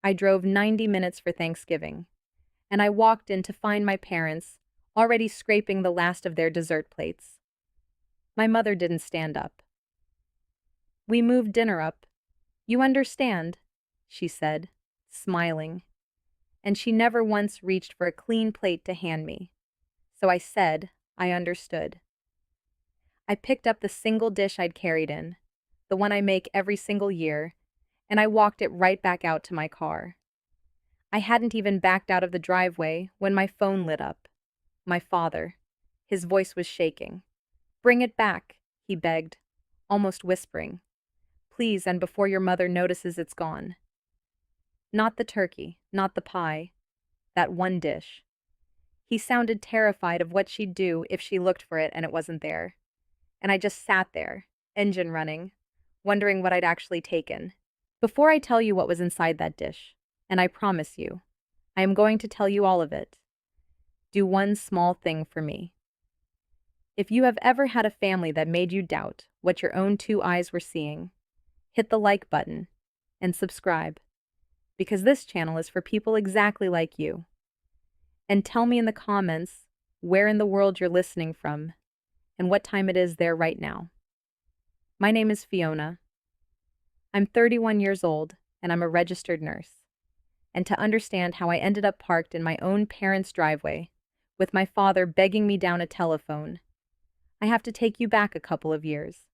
I drove 90 minutes for Thanksgiving, and I walked in to find my parents already scraping the last of their dessert plates. My mother didn't stand up. "We moved dinner up. You understand," she said, smiling, and she never once reached for a clean plate to hand me. So I said I understood. I picked up the single dish I'd carried in, the one I make every single year, and I walked it right back out to my car. I hadn't even backed out of the driveway when my phone lit up. My father. His voice was shaking. "Bring it back," he begged, almost whispering. "Please, and before your mother notices it's gone." Not the turkey, not the pie. That one dish. He sounded terrified of what she'd do if she looked for it and it wasn't there. And I just sat there, engine running, wondering what I'd actually taken. Before I tell you what was inside that dish, and I promise you, I am going to tell you all of it, do one small thing for me. If you have ever had a family that made you doubt what your own two eyes were seeing, hit the like button and subscribe, because this channel is for people exactly like you. And tell me in the comments where in the world you're listening from and what time it is there right now. My name is Fiona. I'm 31 years old and I'm a registered nurse. And to understand how I ended up parked in my own parents' driveway with my father begging me down a telephone, I have to take you back a couple of years.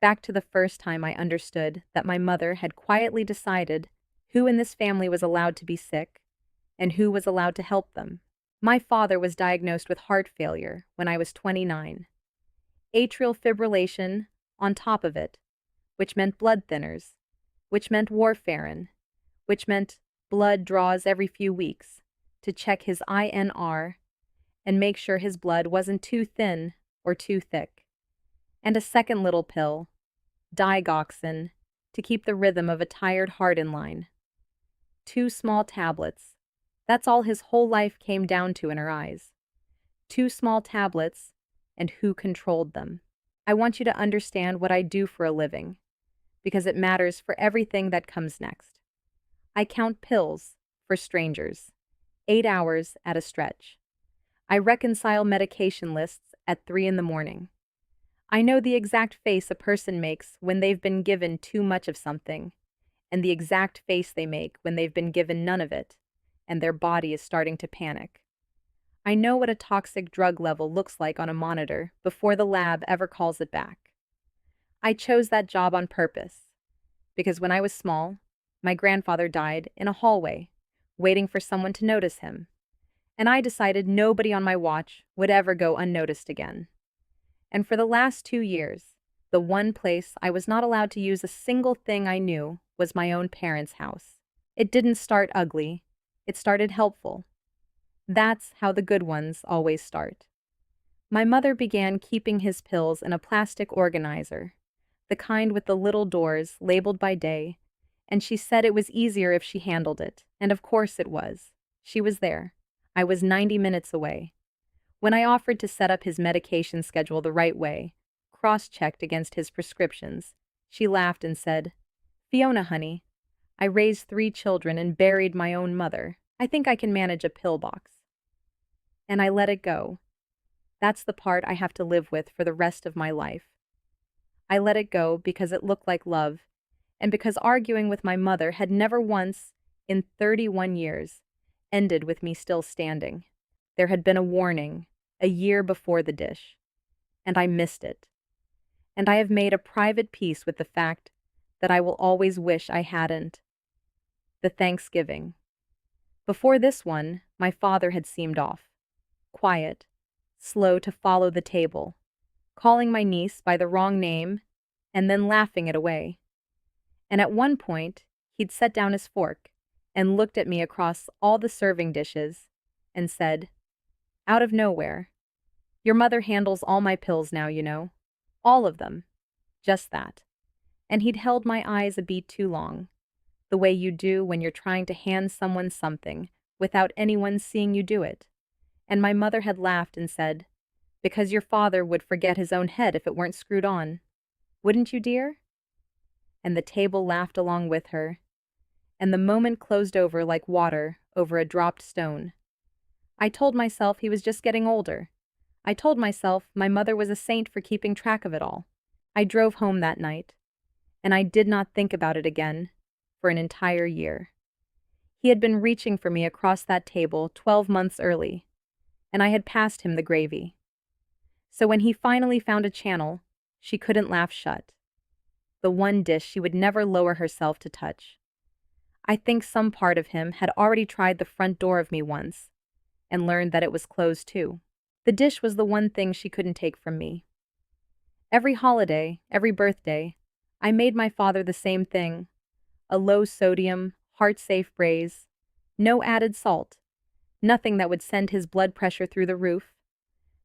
Back to the first time I understood that my mother had quietly decided who in this family was allowed to be sick and who was allowed to help them. My father was diagnosed with heart failure when I was 29. Atrial fibrillation on top of it, which meant blood thinners, which meant warfarin, which meant blood draws every few weeks to check his INR and make sure his blood wasn't too thin or too thick. And a second little pill, digoxin, to keep the rhythm of a tired heart in line. 2 small tablets. That's all his whole life came down to in her eyes. 2 small tablets, and who controlled them. I want you to understand what I do for a living, because it matters for everything that comes next. I count pills for strangers, 8 hours at a stretch. I reconcile medication lists at 3 in the morning. I know the exact face a person makes when they've been given too much of something, and the exact face they make when they've been given none of it, and their body is starting to panic. I know what a toxic drug level looks like on a monitor before the lab ever calls it back. I chose that job on purpose, because when I was small, my grandfather died in a hallway, waiting for someone to notice him, and I decided nobody on my watch would ever go unnoticed again. And for the last 2 years, the one place I was not allowed to use a single thing I knew was my own parents' house. It didn't start ugly. It started helpful. That's how the good ones always start. My mother began keeping his pills in a plastic organizer, the kind with the little doors labeled by day, and she said it was easier if she handled it, and of course it was. She was there. I was 90 minutes away. When I offered to set up his medication schedule the right way, cross-checked against his prescriptions, she laughed and said, "Fiona, honey, I raised 3 children and buried my own mother. I think I can manage a pill box." And I let it go. That's the part I have to live with for the rest of my life. I let it go because it looked like love, and because arguing with my mother had never once, in 31 years, ended with me still standing. There had been a warning, a year before the dish, and I missed it. And I have made a private peace with the fact that I will always wish I hadn't. The Thanksgiving. Before this one, my father had seemed off. Quiet, slow to follow the table, calling my niece by the wrong name, and then laughing it away. And at one point, he'd set down his fork and looked at me across all the serving dishes and said, out of nowhere, "Your mother handles all my pills now, you know. All of them. Just that." And he'd held my eyes a beat too long, the way you do when you're trying to hand someone something without anyone seeing you do it. And my mother had laughed and said, "Because your father would forget his own head if it weren't screwed on. Wouldn't you, dear?" And the table laughed along with her, and the moment closed over like water over a dropped stone. I told myself he was just getting older. I told myself my mother was a saint for keeping track of it all. I drove home that night, and I did not think about it again for an entire year. He had been reaching for me across that table 12 months early, and I had passed him the gravy. So when he finally found a channel, she couldn't laugh shut. The one dish she would never lower herself to touch. I think some part of him had already tried the front door of me once, and learned that it was closed too. The dish was the one thing she couldn't take from me. Every holiday, every birthday, I made my father the same thing. A low-sodium, heart-safe braise. No added salt. Nothing that would send his blood pressure through the roof.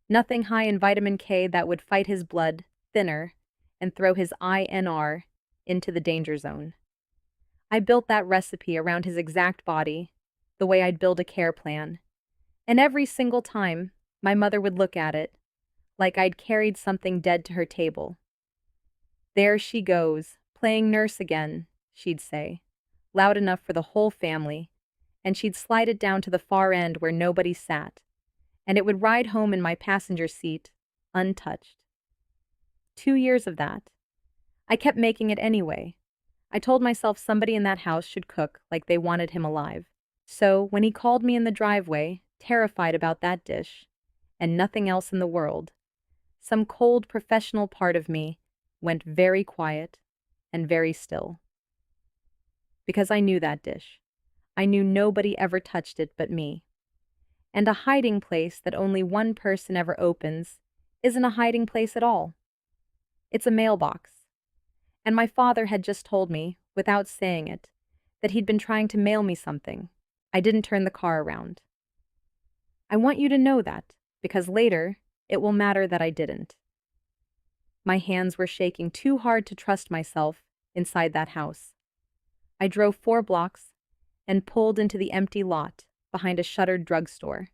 Nothing high in vitamin K that would fight his blood thinner and throw his INR into the danger zone. I built that recipe around his exact body, the way I'd build a care plan. And every single time, my mother would look at it, like I'd carried something dead to her table. "There she goes, playing nurse again," she'd say, loud enough for the whole family, and she'd slide it down to the far end where nobody sat, and it would ride home in my passenger seat, untouched. 2 years of that. I kept making it anyway. I told myself somebody in that house should cook like they wanted him alive. So, when he called me in the driveway, terrified about that dish, and nothing else in the world, some cold professional part of me went very quiet and very still. Because I knew that dish. I knew nobody ever touched it but me. And a hiding place that only one person ever opens isn't a hiding place at all. It's a mailbox. And my father had just told me, without saying it, that he'd been trying to mail me something. I didn't turn the car around. I want you to know that, because later, it will matter that I didn't. My hands were shaking too hard to trust myself inside that house. I drove 4 blocks and pulled into the empty lot behind a shuttered drugstore,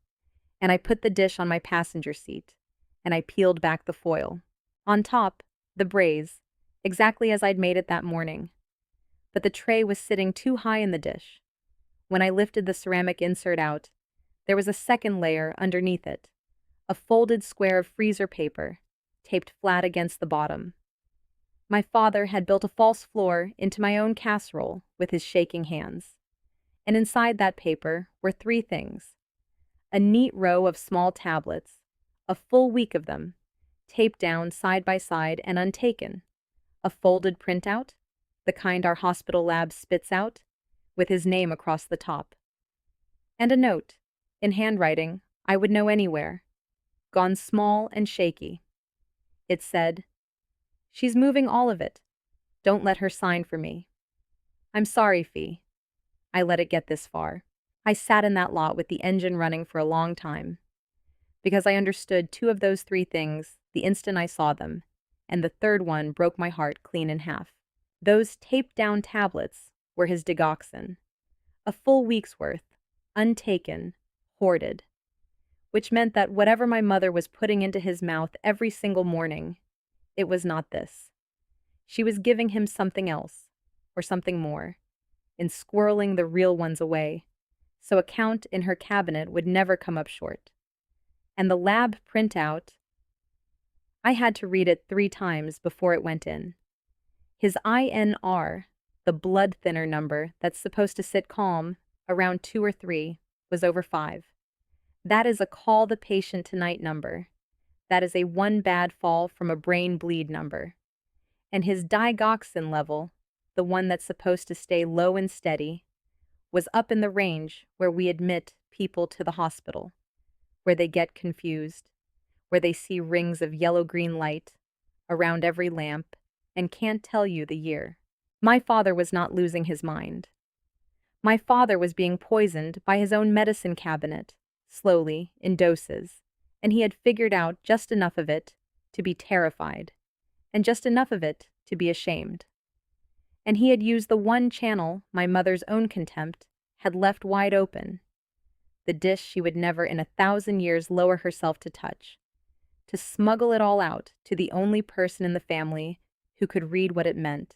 and I put the dish on my passenger seat, and I peeled back the foil. On top, the braise, exactly as I'd made it that morning. But the tray was sitting too high in the dish. When I lifted the ceramic insert out, there was a second layer underneath it, a folded square of freezer paper, taped flat against the bottom. My father had built a false floor into my own casserole with his shaking hands. And inside that paper were 3 things. A neat row of small tablets, a full week of them, taped down side by side and untaken. A folded printout, the kind our hospital lab spits out, with his name across the top. And a note, in handwriting I would know anywhere, gone small and shaky. It said, "She's moving all of it. Don't let her sign for me. I'm sorry, Fee. I let it get this far." I sat in that lot with the engine running for a long time, because I understood 2 of those 3 things the instant I saw them, and the third one broke my heart clean in half. Those taped-down tablets were his digoxin, a full week's worth, untaken, hoarded, which meant that whatever my mother was putting into his mouth every single morning, it was not this. She was giving him something else, or something more, in squirreling the real ones away, so a count in her cabinet would never come up short. And the lab printout, I had to read it 3 times before it went in. His INR, the blood thinner number that's supposed to sit calm around 2 or 3, was over 5. That is a call the patient tonight number. That is a 1 bad fall from a brain bleed number. And his digoxin level, the one that's supposed to stay low and steady, was up in the range where we admit people to the hospital, where they get confused, where they see rings of yellow-green light around every lamp and can't tell you the year. My father was not losing his mind. My father was being poisoned by his own medicine cabinet, slowly, in doses, and he had figured out just enough of it to be terrified, and just enough of it to be ashamed. And he had used the one channel my mother's own contempt had left wide open, the dish she would never in 1,000 years lower herself to touch, to smuggle it all out to the only person in the family who could read what it meant.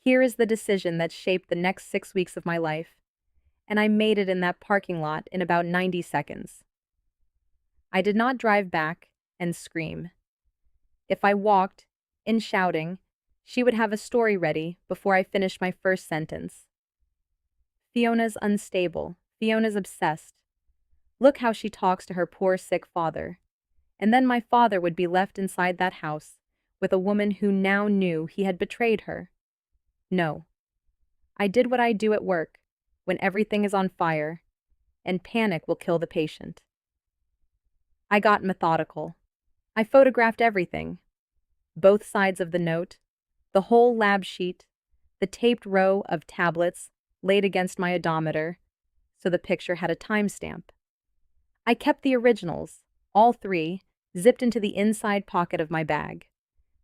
Here is the decision that shaped the next 6 weeks of my life, and I made it in that parking lot in about 90 seconds. I did not drive back and scream. If I walked, in shouting, she would have a story ready before I finished my first sentence. Fiona's unstable. Fiona's obsessed. Look how she talks to her poor sick father. And then my father would be left inside that house with a woman who now knew he had betrayed her. No. I did what I do at work, when everything is on fire, and panic will kill the patient. I got methodical. I photographed everything. Both sides of the note, the whole lab sheet, the taped row of tablets laid against my odometer, so the picture had a timestamp. I kept the originals, all three, zipped into the inside pocket of my bag.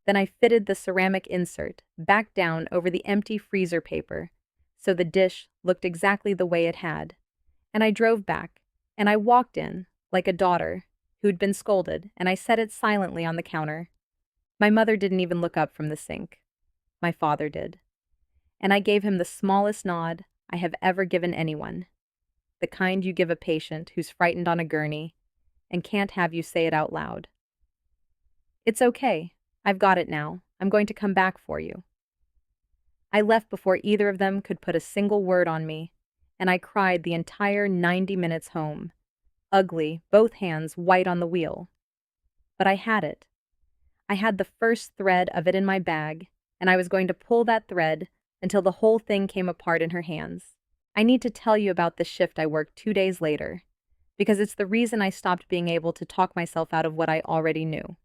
Then I fitted the ceramic insert back down over the empty freezer paper, so the dish looked exactly the way it had. And I drove back, and I walked in, like a daughter, who'd been scolded, and I set it silently on the counter. My mother didn't even look up from the sink. My father did. And I gave him the smallest nod I have ever given anyone. The kind you give a patient who's frightened on a gurney and can't have you say it out loud. It's okay. I've got it now. I'm going to come back for you. I left before either of them could put a single word on me, and I cried the entire 90 minutes home, ugly, both hands white on the wheel. But I had it. I had the first thread of it in my bag, and I was going to pull that thread until the whole thing came apart in her hands. I need to tell you about the shift I worked 2 days later, because it's the reason I stopped being able to talk myself out of what I already knew.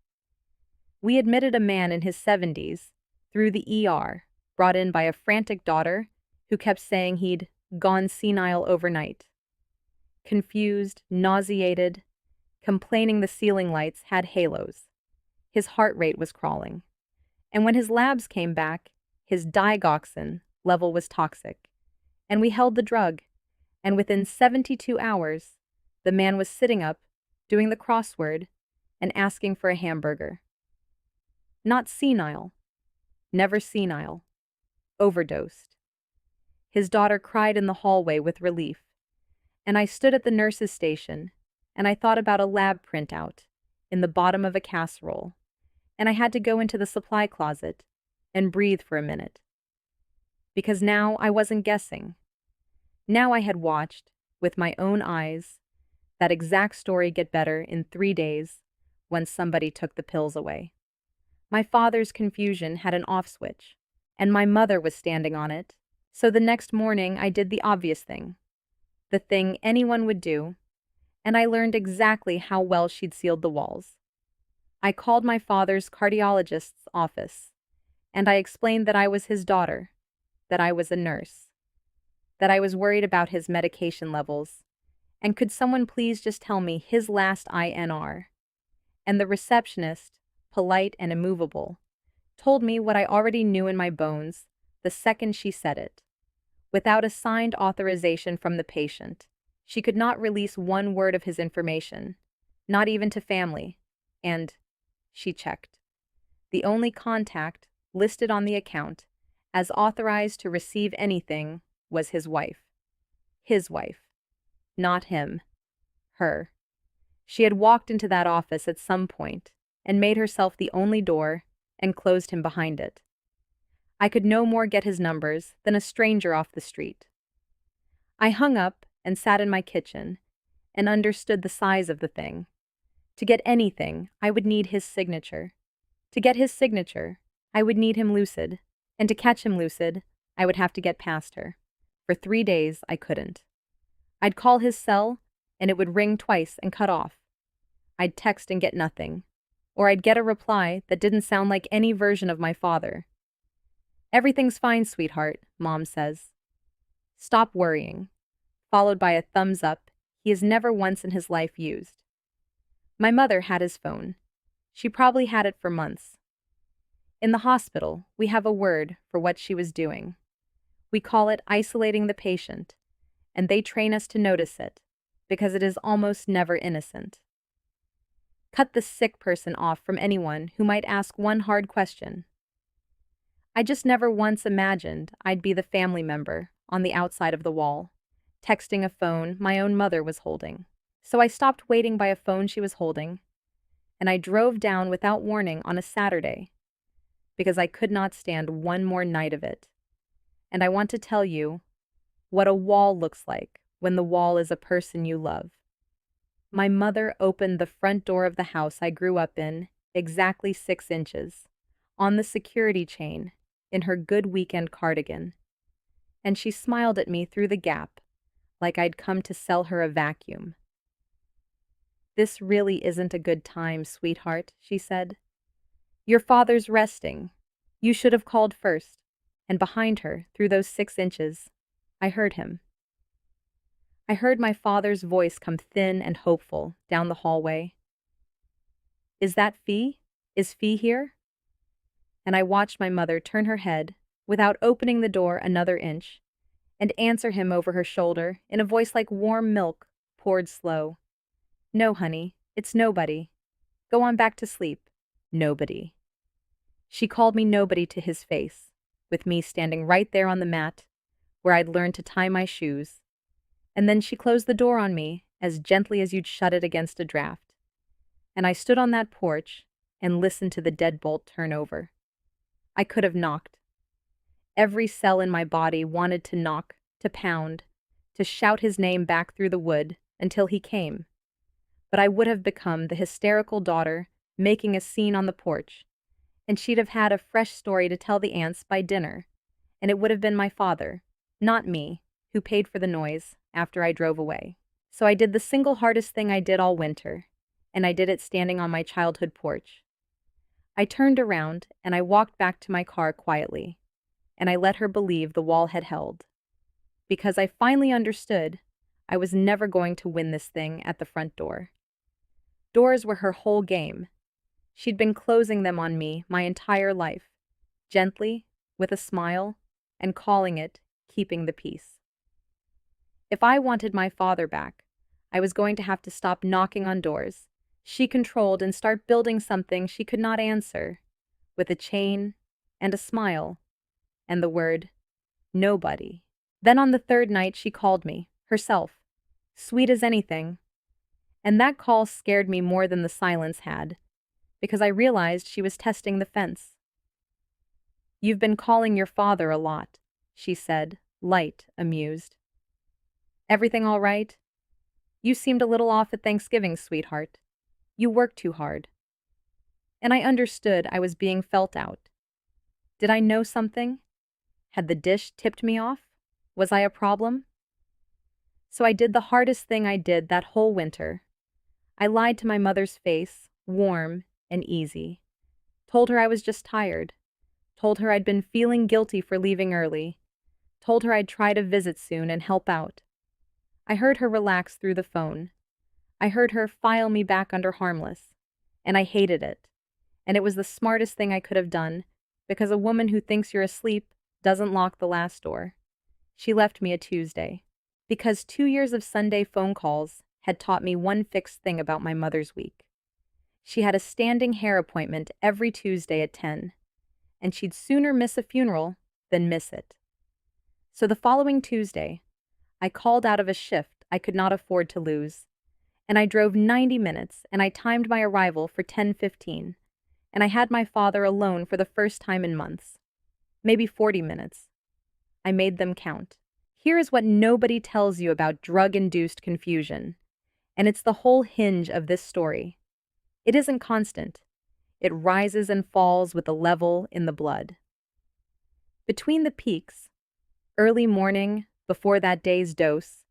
We admitted a man in his 70s, through the ER, brought in by a frantic daughter who kept saying he'd gone senile overnight. Confused, nauseated, complaining the ceiling lights had halos. His heart rate was crawling. And when his labs came back, his digoxin level was toxic. And we held the drug, and within 72 hours, the man was sitting up, doing the crossword, and asking for a hamburger. Not senile. Never senile. Overdosed. His daughter cried in the hallway with relief, and I stood at the nurse's station, and I thought about a lab printout in the bottom of a casserole, and I had to go into the supply closet and breathe for a minute. Because now I wasn't guessing. Now I had watched, with my own eyes, that exact story get better in 3 days when somebody took the pills away. My father's confusion had an off switch, and my mother was standing on it, so the next morning I did the obvious thing. The thing anyone would do, and I learned exactly how well she'd sealed the walls. I called my father's cardiologist's office, and I explained that I was his daughter, that I was a nurse, that I was worried about his medication levels, and could someone please just tell me his last INR? And the receptionist, polite and immovable, told me what I already knew in my bones the second she said it. Without a signed authorization from the patient, she could not release one word of his information, not even to family, and she checked. The only contact listed on the account as authorized to receive anything was his wife. His wife. Not him. Her. She had walked into that office at some point and made herself the only door and closed him behind it. I could no more get his numbers than a stranger off the street. I hung up and sat in my kitchen and understood the size of the thing. To get anything, I would need his signature. To get his signature, I would need him lucid, and to catch him lucid, I would have to get past her. For 3 days, I couldn't. I'd call his cell, and it would ring twice and cut off. I'd text and get nothing, or I'd get a reply that didn't sound like any version of my father. Everything's fine, sweetheart, Mom says. Stop worrying, followed by a thumbs up he has never once in his life used. My mother had his phone. She probably had it for months. In the hospital, we have a word for what she was doing. We call it isolating the patient, and they train us to notice it, because it is almost never innocent. Cut the sick person off from anyone who might ask one hard question. I just never once imagined I'd be the family member on the outside of the wall, texting a phone my own mother was holding. So I stopped waiting by a phone she was holding, and I drove down without warning on a Saturday because I could not stand one more night of it. And I want to tell you what a wall looks like when the wall is a person you love. My mother opened the front door of the house I grew up in exactly 6 inches, on the security chain, in her good weekend cardigan, and she smiled at me through the gap like I'd come to sell her a vacuum. "This really isn't a good time, sweetheart," she said. "Your father's resting. You should have called first." And behind her, through those 6 inches, I heard him. I heard my father's voice come thin and hopeful down the hallway. "Is that Fee? Is Fee here?" And I watched my mother turn her head, without opening the door another inch, and answer him over her shoulder in a voice like warm milk poured slow. "No, honey, it's nobody. Go on back to sleep. Nobody." She called me nobody to his face, with me standing right there on the mat where I'd learned to tie my shoes. And then she closed the door on me as gently as you'd shut it against a draft. And I stood on that porch and listened to the deadbolt turn over. I could have knocked. Every cell in my body wanted to knock, to pound, to shout his name back through the wood until he came. But I would have become the hysterical daughter making a scene on the porch, and she'd have had a fresh story to tell the aunts by dinner, and it would have been my father, not me, who paid for the noise after I drove away. So I did the single hardest thing I did all winter, and I did it standing on my childhood porch. I turned around and I walked back to my car quietly, and I let her believe the wall had held. Because I finally understood I was never going to win this thing at the front door. Doors were her whole game. She'd been closing them on me my entire life, gently, with a smile, and calling it keeping the peace. If I wanted my father back, I was going to have to stop knocking on doors she controlled and start building something she could not answer, with a chain and a smile and the word nobody. Then on the third night she called me, herself, sweet as anything. And that call scared me more than the silence had, because I realized she was testing the fence. "You've been calling your father a lot," she said, light, amused. "Everything all right? You seemed a little off at Thanksgiving, sweetheart. You worked too hard." And I understood I was being felt out. Did I know something? Had the dish tipped me off? Was I a problem? So I did the hardest thing I did that whole winter. I lied to my mother's face, warm and easy. Told her I was just tired. Told her I'd been feeling guilty for leaving early. Told her I'd try to visit soon and help out. I heard her relax through the phone. I heard her file me back under harmless. And I hated it. And it was the smartest thing I could have done, because a woman who thinks you're asleep doesn't lock the last door. She left me a Tuesday. Because 2 years of Sunday phone calls had taught me one fixed thing about my mother's week. She had a standing hair appointment every Tuesday at 10, and she'd sooner miss a funeral than miss it. So the following Tuesday, I called out of a shift I could not afford to lose, and I drove 90 minutes, and I timed my arrival for 10:15, and I had my father alone for the first time in months. Maybe 40 minutes. I made them count. Here is what nobody tells you about drug-induced confusion, and it's the whole hinge of this story. It isn't constant. It rises and falls with the level in the blood. Between the peaks, early morning, before that day's dose,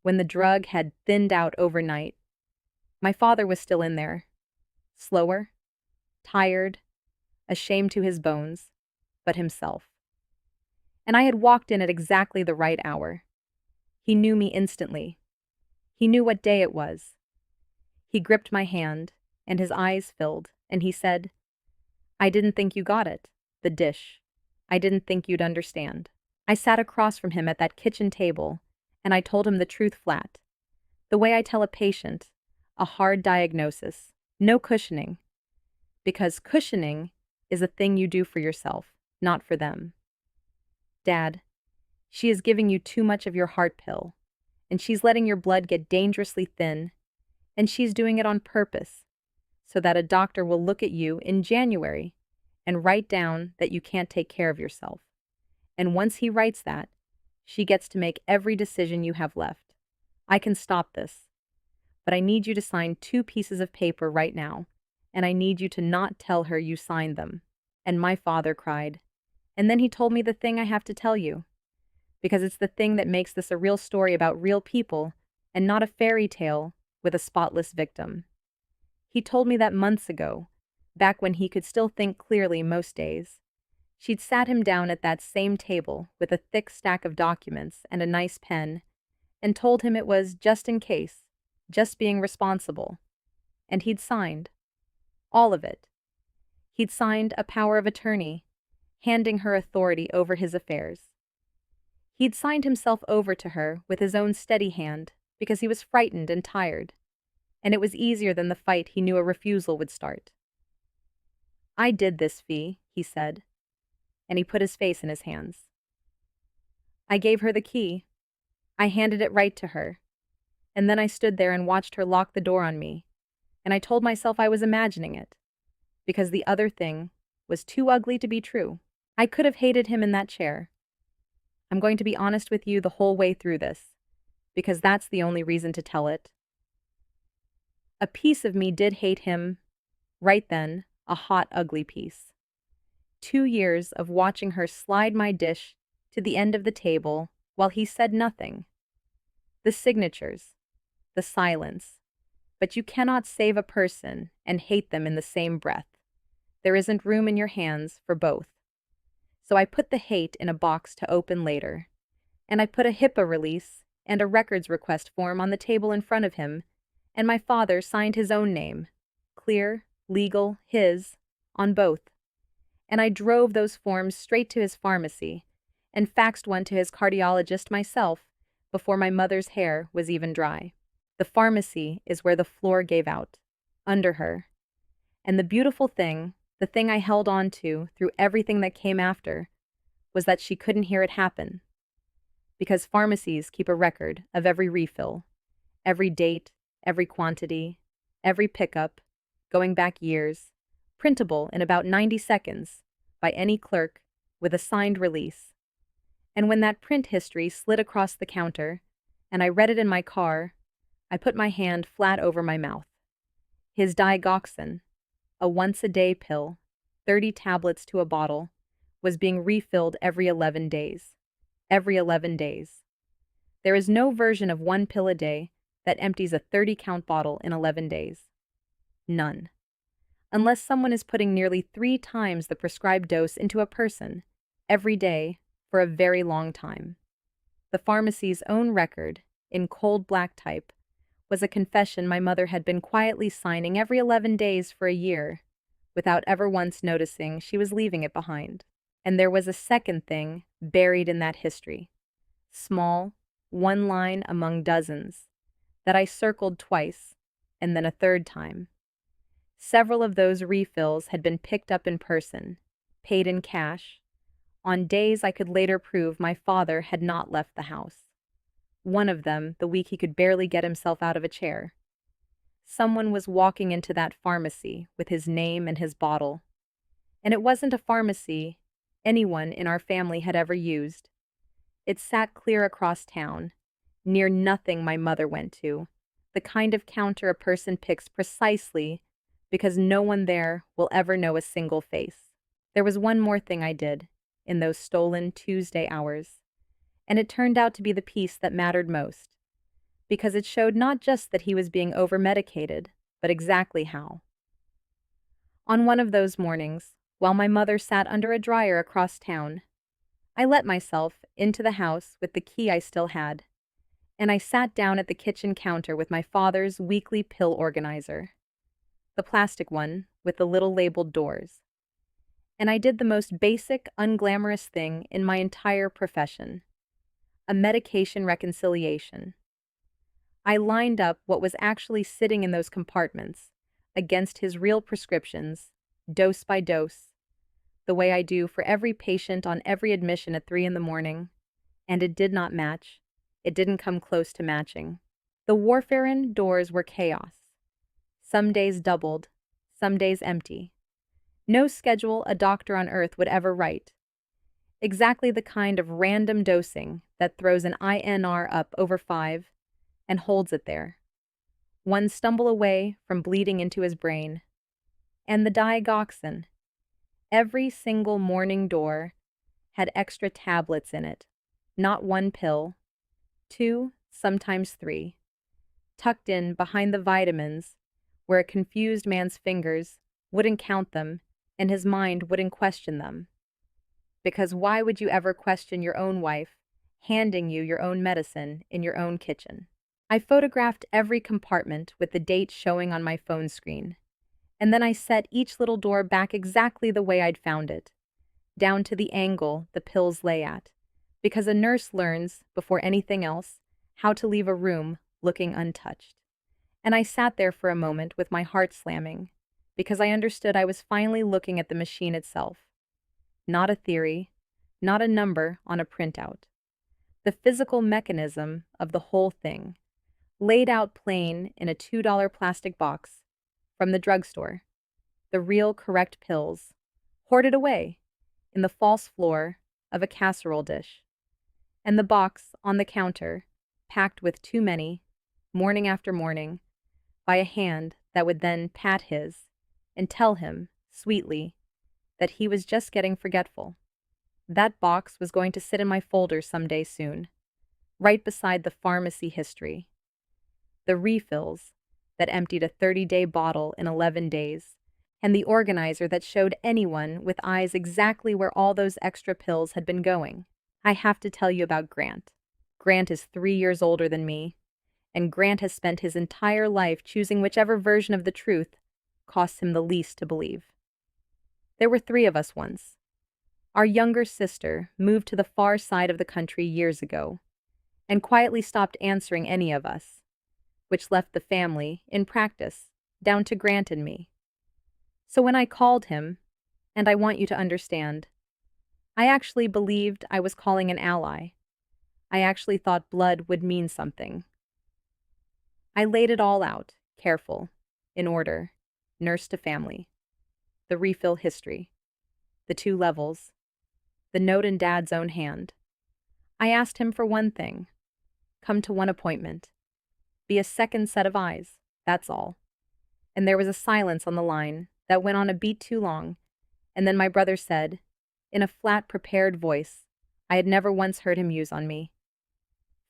when the drug had thinned out overnight, my father was still in there, slower, tired, ashamed to his bones, but himself. And I had walked in at exactly the right hour. He knew me instantly. He knew what day it was. He gripped my hand, and his eyes filled, and he said, "I didn't think you got it, the dish. I didn't think you'd understand." I sat across from him at that kitchen table, and I told him the truth flat. The way I tell a patient, a hard diagnosis, no cushioning. Because cushioning is a thing you do for yourself. not for them. Dad, she is giving you too much of your heart pill, and she's letting your blood get dangerously thin, and she's doing it on purpose, so that a doctor will look at you in January and write down that you can't take care of yourself. And once he writes that, she gets to make every decision you have left. I can stop this, but I need you to sign 2 pieces of paper right now, and I need you to not tell her you signed them. And my father cried. And then he told me the thing I have to tell you, because it's the thing that makes this a real story about real people and not a fairy tale with a spotless victim. He told me that months ago, back when he could still think clearly most days. She'd sat him down at that same table with a thick stack of documents and a nice pen, and told him it was just in case, just being responsible. And he'd signed. All of it. He'd signed a power of attorney, handing her authority over his affairs. He'd signed himself over to her with his own steady hand because he was frightened and tired, and it was easier than the fight he knew a refusal would start. I did this, Fee, he said, and he put his face in his hands. I gave her the key. I handed it right to her, and then I stood there and watched her lock the door on me, and I told myself I was imagining it, because the other thing was too ugly to be true. I could have hated him in that chair. I'm going to be honest with you the whole way through this, because that's the only reason to tell it. A piece of me did hate him, right then, a hot, ugly piece. 2 years of watching her slide my dish to the end of the table while he said nothing. The signatures, the silence. But you cannot save a person and hate them in the same breath. There isn't room in your hands for both. So I put the hate in a box to open later, and I put a HIPAA release and a records request form on the table in front of him, and my father signed his own name, clear, legal, his, on both. And I drove those forms straight to his pharmacy and faxed one to his cardiologist myself before my mother's hair was even dry. The pharmacy is where the floor gave out, under her. And the beautiful thing, the thing I held on to through everything that came after, was that she couldn't hear it happen. Because pharmacies keep a record of every refill, every date, every quantity, every pickup, going back years, printable in about 90 seconds by any clerk with a signed release. And when that print history slid across the counter, and I read it in my car, I put my hand flat over my mouth. His digoxin, a once-a-day pill, 30 tablets to a bottle, was being refilled every 11 days. Every 11 days. There is no version of 1 pill a day that empties a 30-count bottle in 11 days. None. Unless someone is putting nearly 3 times the prescribed dose into a person, every day, for a very long time. The pharmacy's own record, in cold black type, was a confession my mother had been quietly signing every 11 days for a year, without ever once noticing she was leaving it behind. And there was a second thing buried in that history. Small, 1 line among dozens, that I circled twice, and then a 3rd time. Several of those refills had been picked up in person, paid in cash, on days I could later prove my father had not left the house. One of them the week he could barely get himself out of a chair. Someone was walking into that pharmacy with his name and his bottle. And it wasn't a pharmacy anyone in our family had ever used. It sat clear across town, near nothing my mother went to, the kind of counter a person picks precisely because no one there will ever know a single face. There was one more thing I did in those stolen Tuesday hours, and it turned out to be the piece that mattered most, because it showed not just that he was being over-medicated, but exactly how. On one of those mornings, while my mother sat under a dryer across town, I let myself into the house with the key I still had, and I sat down at the kitchen counter with my father's weekly pill organizer, the plastic one with the little labeled doors. And I did the most basic, unglamorous thing in my entire profession, a medication reconciliation. I lined up what was actually sitting in those compartments against his real prescriptions, dose by dose, the way I do for every patient on every admission at 3 in the morning, and it did not match. It didn't come close to matching. The warfarin doors were chaos. Some days doubled, some days empty. No schedule a doctor on earth would ever write. Exactly the kind of random dosing that throws an INR up over 5 and holds it there. One stumble away from bleeding into his brain. And the digoxin. Every single morning door had extra tablets in it. Not one pill, 2, sometimes 3, tucked in behind the vitamins, where a confused man's fingers wouldn't count them and his mind wouldn't question them. Because why would you ever question your own wife handing you your own medicine in your own kitchen? I photographed every compartment with the date showing on my phone screen, and then I set each little door back exactly the way I'd found it, down to the angle the pills lay at, because a nurse learns, before anything else, how to leave a room looking untouched. And I sat there for a moment with my heart slamming, because I understood I was finally looking at the machine itself. Not a theory, not a number on a printout. The physical mechanism of the whole thing, laid out plain in a $2 plastic box from the drugstore. The real correct pills, hoarded away in the false floor of a casserole dish. And the box on the counter, packed with too many, morning after morning, by a hand that would then pat his and tell him, sweetly, that he was just getting forgetful. That box was going to sit in my folder someday soon, right beside the pharmacy history. The refills that emptied a 30-day bottle in 11 days, and the organizer that showed anyone with eyes exactly where all those extra pills had been going. I have to tell you about Grant. Grant is 3 years older than me, and Grant has spent his entire life choosing whichever version of the truth costs him the least to believe. There were 3 of us once. Our younger sister moved to the far side of the country years ago, and quietly stopped answering any of us, which left the family, in practice, down to Grant and me. So when I called him, and I want you to understand, I actually believed I was calling an ally. I actually thought blood would mean something. I laid it all out, careful, in order, nurse to family. The refill history, the 2 levels, the note in Dad's own hand. I asked him for one thing: come to one appointment. Be a second set of eyes, that's all. And there was a silence on the line that went on a beat too long, and then my brother said, in a flat, prepared voice I had never once heard him use on me,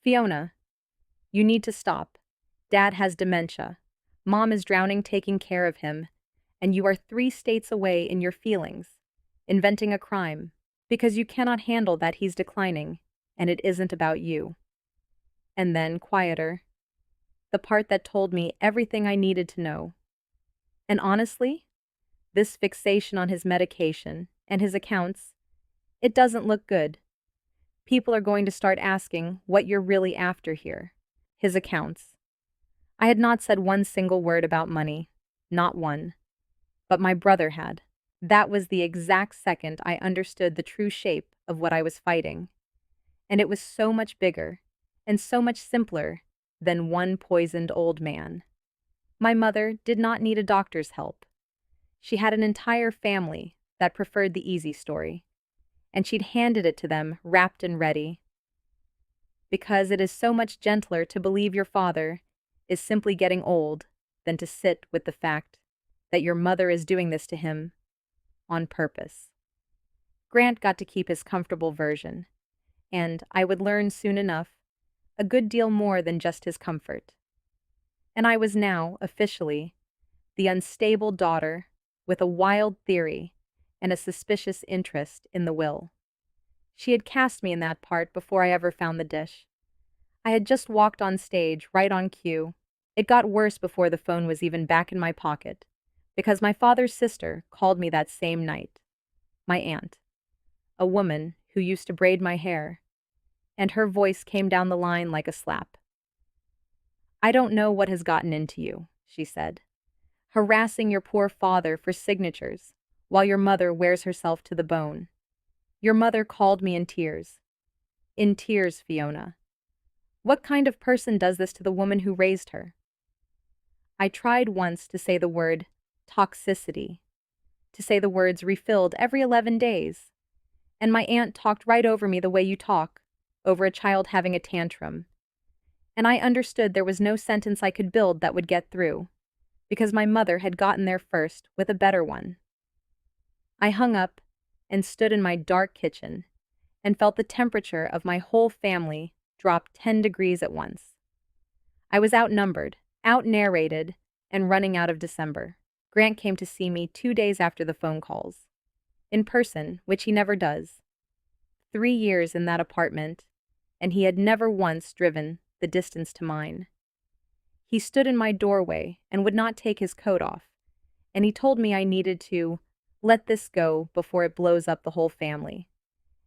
"Fiona, you need to stop. Dad has dementia. Mom is drowning taking care of him, and you are 3 states away in your feelings, inventing a crime, because you cannot handle that he's declining, and it isn't about you." And then, quieter, the part that told me everything I needed to know. And honestly, this fixation on his medication and his accounts, it doesn't look good. People are going to start asking what you're really after here. His accounts. I had not said one single word about money, not one. But my brother had. That was the exact second I understood the true shape of what I was fighting. And it was so much bigger, and so much simpler than one poisoned old man. My mother did not need a doctor's help. She had an entire family that preferred the easy story, and she'd handed it to them wrapped and ready. Because it is so much gentler to believe your father is simply getting old than to sit with the fact that your mother is doing this to him on purpose. Grant got to keep his comfortable version, and I would learn soon enough a good deal more than just his comfort. And I was now, officially, the unstable daughter with a wild theory and a suspicious interest in the will. She had cast me in that part before I ever found the dish. I had just walked on stage, right on cue. It got worse before the phone was even back in my pocket, because my father's sister called me that same night. My aunt, a woman who used to braid my hair, and her voice came down the line like a slap. "I don't know what has gotten into you," she said. "Harassing your poor father for signatures, while your mother wears herself to the bone. Your mother called me in tears. In tears, Fiona. What kind of person does this to the woman who raised her? I tried once to say the word toxicity, to say the words refilled every 11 days, and my aunt talked right over me the way you talk, over a child having a tantrum. And I understood there was no sentence I could build that would get through, because my mother had gotten there first with a better one. I hung up and stood in my dark kitchen and felt the temperature of my whole family drop 10 degrees at once. I was outnumbered, out-narrated, and running out of December. Grant came to see me 2 days after the phone calls. In person, which he never does. 3 years in that apartment, and he had never once driven the distance to mine. He stood in my doorway and would not take his coat off, and he told me I needed to let this go before it blows up the whole family.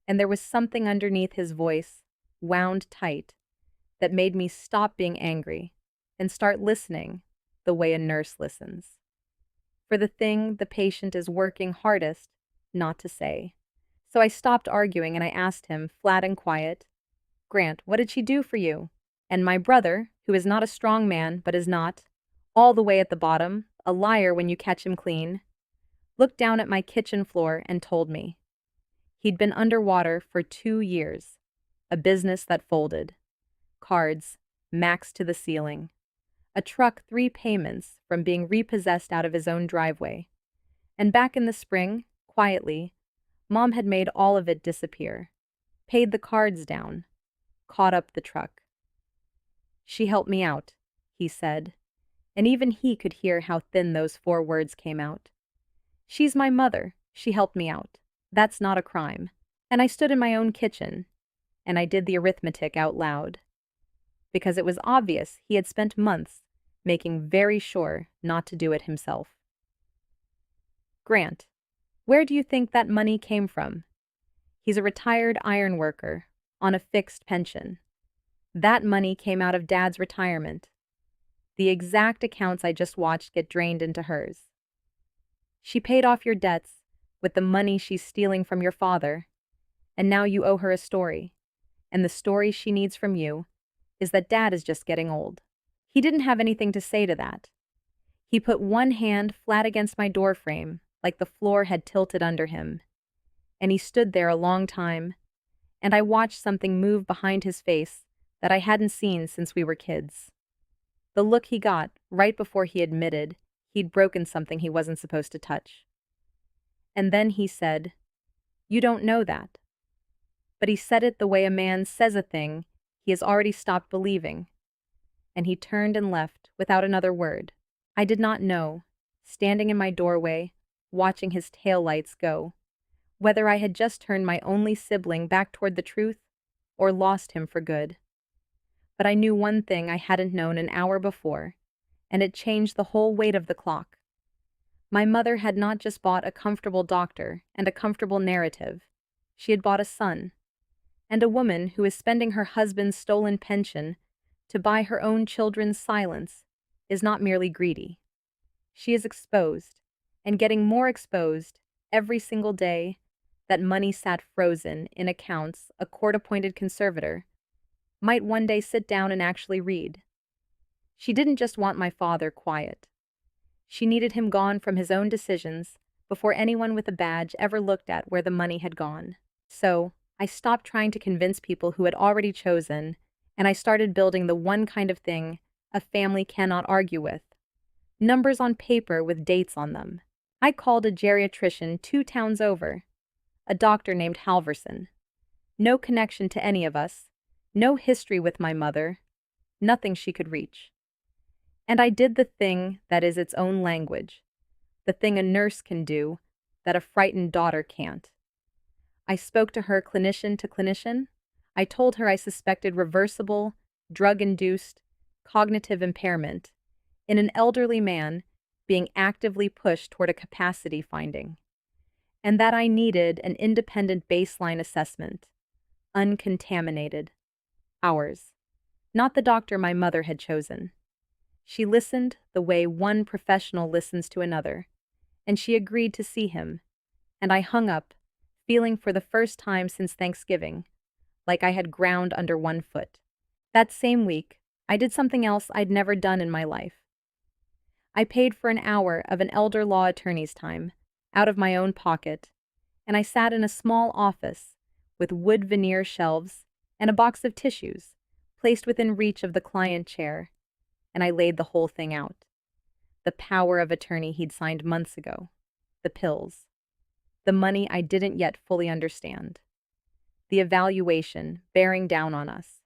And there was something underneath his voice, wound tight, that made me stop being angry and start listening the way a nurse listens. For the thing the patient is working hardest not to say. So I stopped arguing and I asked him, flat and quiet, Grant, what did she do for you? And my brother, who is not a strong man but is not, all the way at the bottom, a liar when you catch him clean, looked down at my kitchen floor and told me. He'd been underwater for 2 years, a business that folded, cards, maxed to the ceiling, a truck 3 payments from being repossessed out of his own driveway. And back in the spring, quietly, Mom had made all of it disappear, paid the cards down, caught up the truck. She helped me out, he said, and even he could hear how thin those 4 words came out. She's my mother, she helped me out. That's not a crime. And I stood in my own kitchen, and I did the arithmetic out loud. Because it was obvious he had spent months making very sure not to do it himself. Grant, where do you think that money came from? He's a retired iron worker on a fixed pension. That money came out of Dad's retirement. The exact accounts I just watched get drained into hers. She paid off your debts with the money she's stealing from your father, and now you owe her a story. And the story she needs from you is that Dad is just getting old. He didn't have anything to say to that. He put one hand flat against my doorframe, like the floor had tilted under him. And he stood there a long time, and I watched something move behind his face that I hadn't seen since we were kids. The look he got right before he admitted he'd broken something he wasn't supposed to touch. And then he said, "You don't know that." But he said it the way a man says a thing he has already stopped believing. And he turned and left without another word. I did not know, standing in my doorway, watching his taillights go, whether I had just turned my only sibling back toward the truth or lost him for good. But I knew one thing I hadn't known an hour before, and it changed the whole weight of the clock. My mother had not just bought a comfortable doctor and a comfortable narrative. She had bought a son. And a woman who is spending her husband's stolen pension to buy her own children's silence is not merely greedy. She is exposed, and getting more exposed every single day that money sat frozen in accounts a court-appointed conservator might one day sit down and actually read. She didn't just want my father quiet. She needed him gone from his own decisions before anyone with a badge ever looked at where the money had gone. So, I stopped trying to convince people who had already chosen, and I started building the one kind of thing a family cannot argue with. Numbers on paper with dates on them. I called a geriatrician 2 towns over, a doctor named Halverson. No connection to any of us, no history with my mother, nothing she could reach. And I did the thing that is its own language, the thing a nurse can do that a frightened daughter can't. I spoke to her clinician to clinician. I told her I suspected reversible, drug-induced, cognitive impairment in an elderly man being actively pushed toward a capacity finding, and that I needed an independent baseline assessment, uncontaminated. Ours, not the doctor my mother had chosen. She listened the way one professional listens to another, and she agreed to see him and I hung up, feeling for the first time since Thanksgiving like I had ground under one foot. That same week, I did something else I'd never done in my life. I paid for an hour of an elder law attorney's time, out of my own pocket, and I sat in a small office with wood veneer shelves and a box of tissues placed within reach of the client chair, and I laid the whole thing out. The power of attorney he'd signed months ago. The pills. The money I didn't yet fully understand. The evaluation bearing down on us.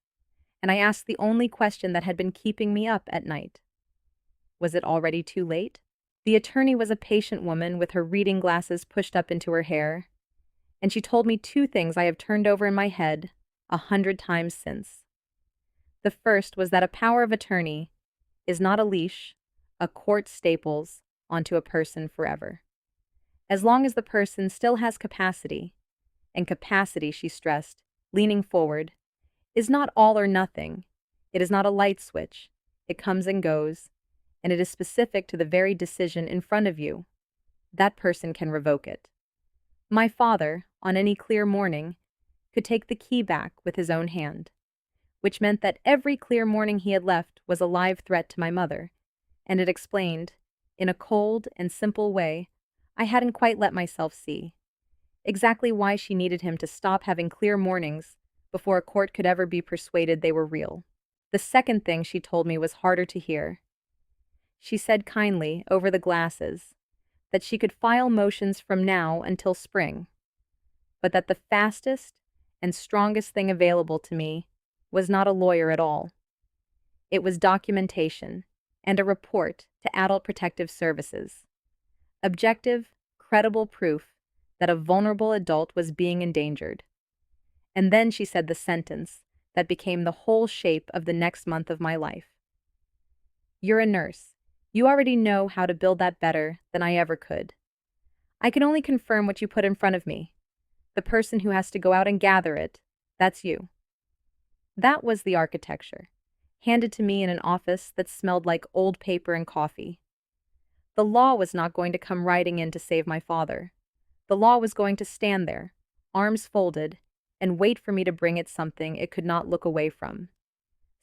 And I asked the only question that had been keeping me up at night. Was it already too late? The attorney was a patient woman with her reading glasses pushed up into her hair, and she told me two things I have turned over in my head 100 times since. The first was that a power of attorney is not a leash, a court staples onto a person forever. As long as the person still has capacity, and capacity, she stressed, leaning forward, is not all or nothing. It is not a light switch. It comes and goes, and it is specific to the very decision in front of you. That person can revoke it. My father, on any clear morning, could take the key back with his own hand, which meant that every clear morning he had left was a live threat to my mother, and it explained, in a cold and simple way, I hadn't quite let myself see, exactly why she needed him to stop having clear mornings before a court could ever be persuaded they were real. The second thing she told me was harder to hear. She said kindly, over the glasses, that she could file motions from now until spring, but that the fastest and strongest thing available to me was not a lawyer at all. It was documentation and a report to Adult Protective Services. Objective, credible proof that a vulnerable adult was being endangered. And then she said the sentence that became the whole shape of the next month of my life. You're a nurse. You already know how to build that better than I ever could. I can only confirm what you put in front of me. The person who has to go out and gather it, that's you. That was the architecture, handed to me in an office that smelled like old paper and coffee. The law was not going to come riding in to save my father. The law was going to stand there, arms folded, and wait for me to bring it something it could not look away from.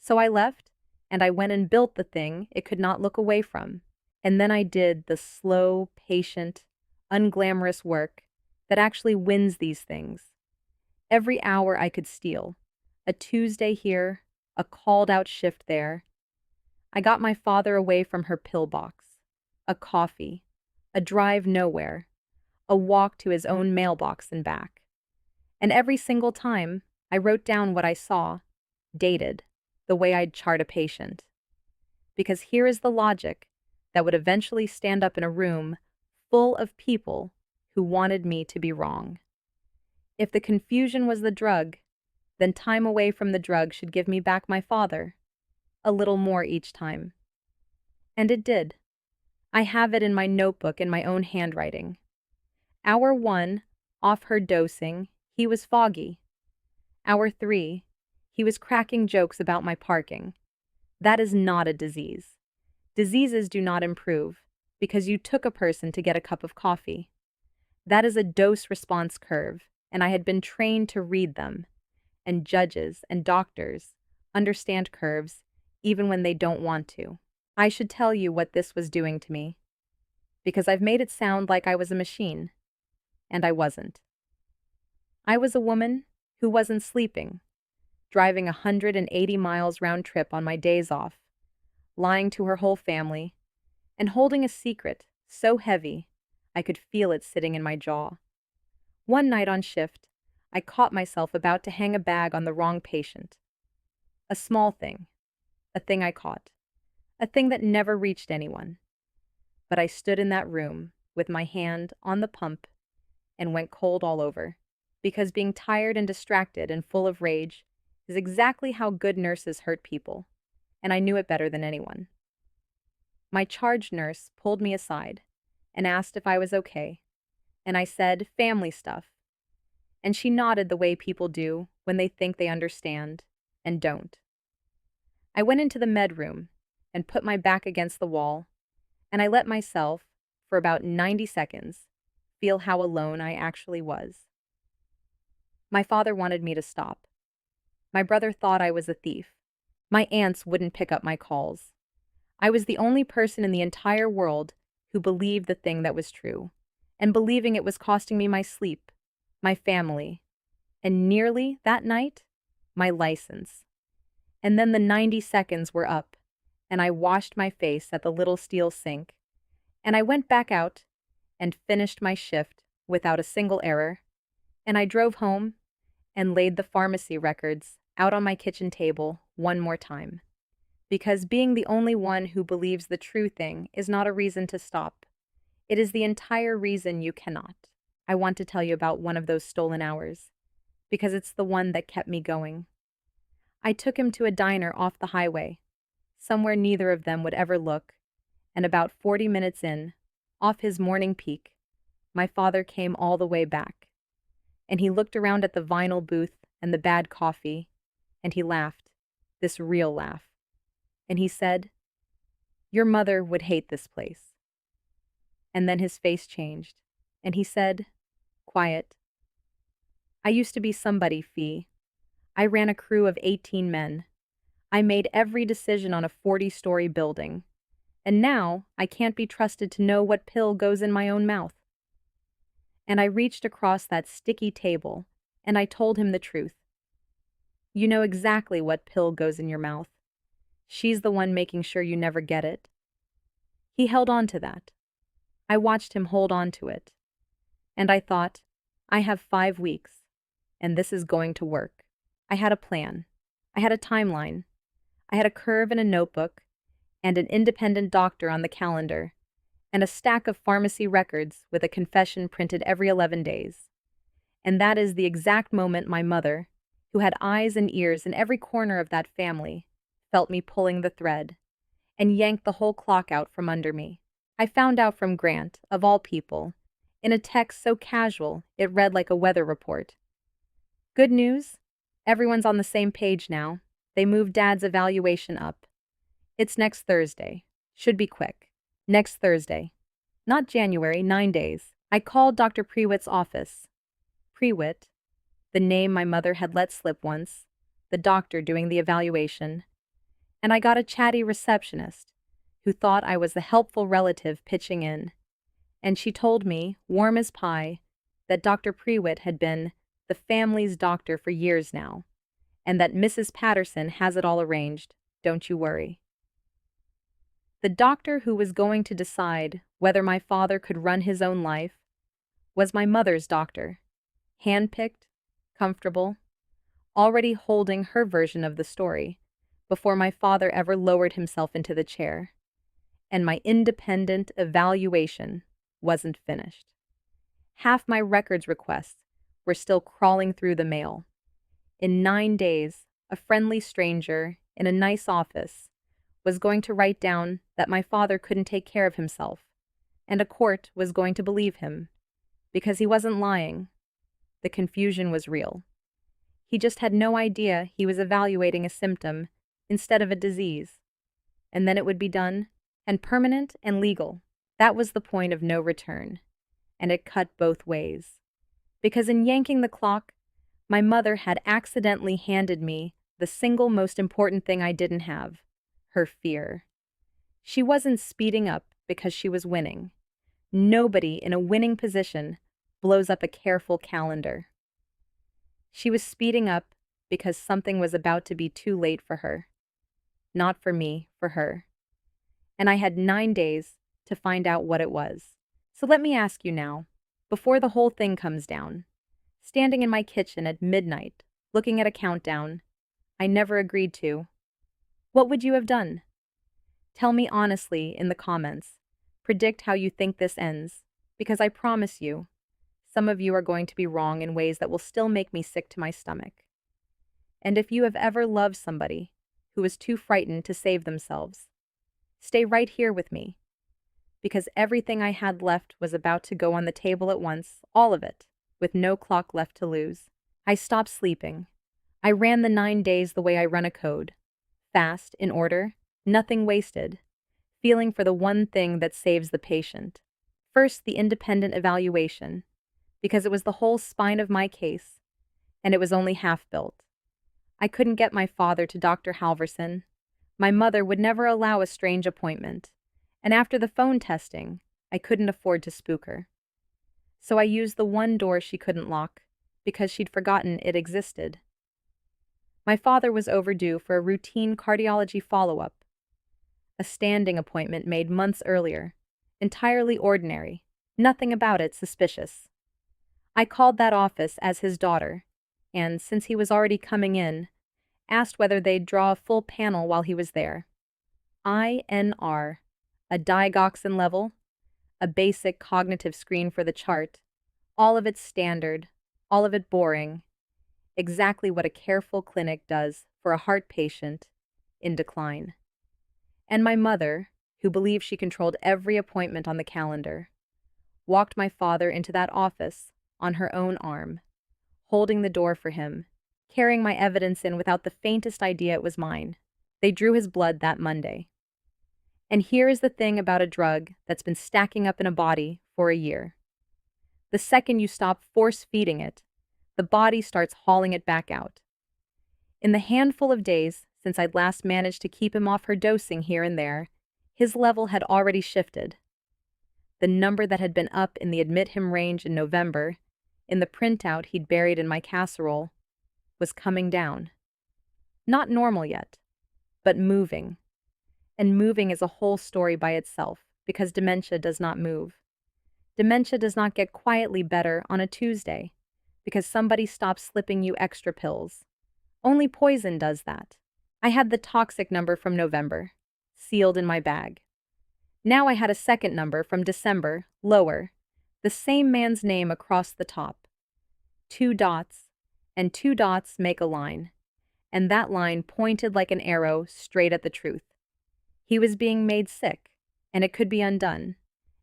So I left, and I went and built the thing it could not look away from. And then I did the slow, patient, unglamorous work that actually wins these things. Every hour I could steal, a Tuesday here, a called-out shift there. I got my father away from her pill box, a coffee, a drive nowhere, a walk to his own mailbox and back. And every single time, I wrote down what I saw, dated, the way I'd chart a patient. Because here is the logic that would eventually stand up in a room full of people who wanted me to be wrong. If the confusion was the drug, then time away from the drug should give me back my father, a little more each time. And it did. I have it in my notebook in my own handwriting. Hour 1, off her dosing, he was foggy. Hour 3, he was cracking jokes about my parking. That is not a disease. Diseases do not improve because you took a person to get a cup of coffee. That is a dose-response curve, and I had been trained to read them. And judges and doctors understand curves even when they don't want to. I should tell you what this was doing to me, because I've made it sound like I was a machine, and I wasn't. I was a woman who wasn't sleeping, driving 180 miles round trip on my days off, lying to her whole family, and holding a secret so heavy I could feel it sitting in my jaw. One night on shift, I caught myself about to hang a bag on the wrong patient. A small thing, a thing I caught, a thing that never reached anyone. But I stood in that room with my hand on the pump and went cold all over, because being tired and distracted and full of rage is exactly how good nurses hurt people, and I knew it better than anyone. My charge nurse pulled me aside and asked if I was okay, and I said, family stuff. And she nodded the way people do when they think they understand and don't. I went into the med room and put my back against the wall, and I let myself, for about 90 seconds, feel how alone I actually was. My father wanted me to stop. My brother thought I was a thief. My aunts wouldn't pick up my calls. I was the only person in the entire world who believed the thing that was true, and believing it was costing me my sleep, my family, and nearly, that night, my license. And then the 90 seconds were up, and I washed my face at the little steel sink, and I went back out and finished my shift without a single error, and I drove home and laid the pharmacy records out on my kitchen table one more time. Because being the only one who believes the true thing is not a reason to stop. It is the entire reason you cannot. I want to tell you about one of those stolen hours, because it's the one that kept me going. I took him to a diner off the highway, somewhere neither of them would ever look, and about 40 minutes in, off his morning peak, my father came all the way back. And he looked around at the vinyl booth and the bad coffee, and he laughed, this real laugh. And he said, "Your mother would hate this place." And then his face changed, and he said, quiet, "I used to be somebody, Fee. I ran a crew of 18 men. I made every decision on a 40-story building. And now I can't be trusted to know what pill goes in my own mouth." And I reached across that sticky table, and I told him the truth. "You know exactly what pill goes in your mouth. She's the one making sure you never get it." He held on to that. I watched him hold on to it. And I thought, I have 5 weeks, and this is going to work. I had a plan. I had a timeline. I had a curve in a notebook, and an independent doctor on the calendar, and a stack of pharmacy records with a confession printed every 11 days. And that is the exact moment my mother, who had eyes and ears in every corner of that family, felt me pulling the thread, and yanked the whole clock out from under me. I found out from Grant, of all people, in a text so casual it read like a weather report. "Good news? Everyone's on the same page now. They moved Dad's evaluation up. It's next Thursday. Should be quick. Next Thursday. Not January, 9 days." I called Dr. Prewitt's office. Prewitt, the name my mother had let slip once, the doctor doing the evaluation. And I got a chatty receptionist who thought I was the helpful relative pitching in. And she told me, warm as pie, that Dr. Prewitt had been the family's doctor for years now, and that Mrs. Patterson has it all arranged, don't you worry. The doctor who was going to decide whether my father could run his own life was my mother's doctor, handpicked, comfortable, already holding her version of the story before my father ever lowered himself into the chair. And my independent evaluation wasn't finished. Half my records requests were still crawling through the mail. In 9 days, a friendly stranger in a nice office was going to write down that my father couldn't take care of himself, and a court was going to believe him, because he wasn't lying. The confusion was real. He just had no idea he was evaluating a symptom instead of a disease. And then it would be done, and permanent and legal. That was the point of no return, and it cut both ways. Because in yanking the clock, my mother had accidentally handed me the single most important thing I didn't have, her fear. She wasn't speeding up because she was winning. Nobody in a winning position blows up a careful calendar. She was speeding up because something was about to be too late for her. Not for me, for her. And I had 9 days to find out what it was. So let me ask you now, before the whole thing comes down, standing in my kitchen at midnight, looking at a countdown I never agreed to, what would you have done? Tell me honestly in the comments. Predict how you think this ends, because I promise you, some of you are going to be wrong in ways that will still make me sick to my stomach. And if you have ever loved somebody who was too frightened to save themselves, stay right here with me, because everything I had left was about to go on the table at once, all of it, with no clock left to lose. I stopped sleeping. I ran the 9 days the way I run a code. Fast, in order, nothing wasted, feeling for the one thing that saves the patient. First, the independent evaluation, because it was the whole spine of my case, and it was only half built. I couldn't get my father to Dr. Halverson. My mother would never allow a strange appointment, and after the phone testing, I couldn't afford to spook her. So I used the one door she couldn't lock, because she'd forgotten it existed. My father was overdue for a routine cardiology follow-up, a standing appointment made months earlier, entirely ordinary, nothing about it suspicious. I called that office as his daughter, and, since he was already coming in, asked whether they'd draw a full panel while he was there. INR, a digoxin level, a basic cognitive screen for the chart, all of it standard, all of it boring, exactly what a careful clinic does for a heart patient in decline. And my mother, who believed she controlled every appointment on the calendar, walked my father into that office on her own arm, holding the door for him, carrying my evidence in without the faintest idea it was mine. They drew his blood that Monday. And here is the thing about a drug that's been stacking up in a body for a year. The second you stop force-feeding it, the body starts hauling it back out. In the handful of days since I'd last managed to keep him off her dosing here and there, his level had already shifted. The number that had been up in the admit him range in November, in the printout he'd buried in my casserole, was coming down. Not normal yet, but moving. And moving is a whole story by itself, because dementia does not move. Dementia does not get quietly better on a Tuesday, because somebody stops slipping you extra pills. Only poison does that. I had the toxic number from November, sealed in my bag. Now I had a second number from December, lower, the same man's name across the top. 2 dots, and 2 dots make a line, and that line pointed like an arrow straight at the truth. He was being made sick, and it could be undone,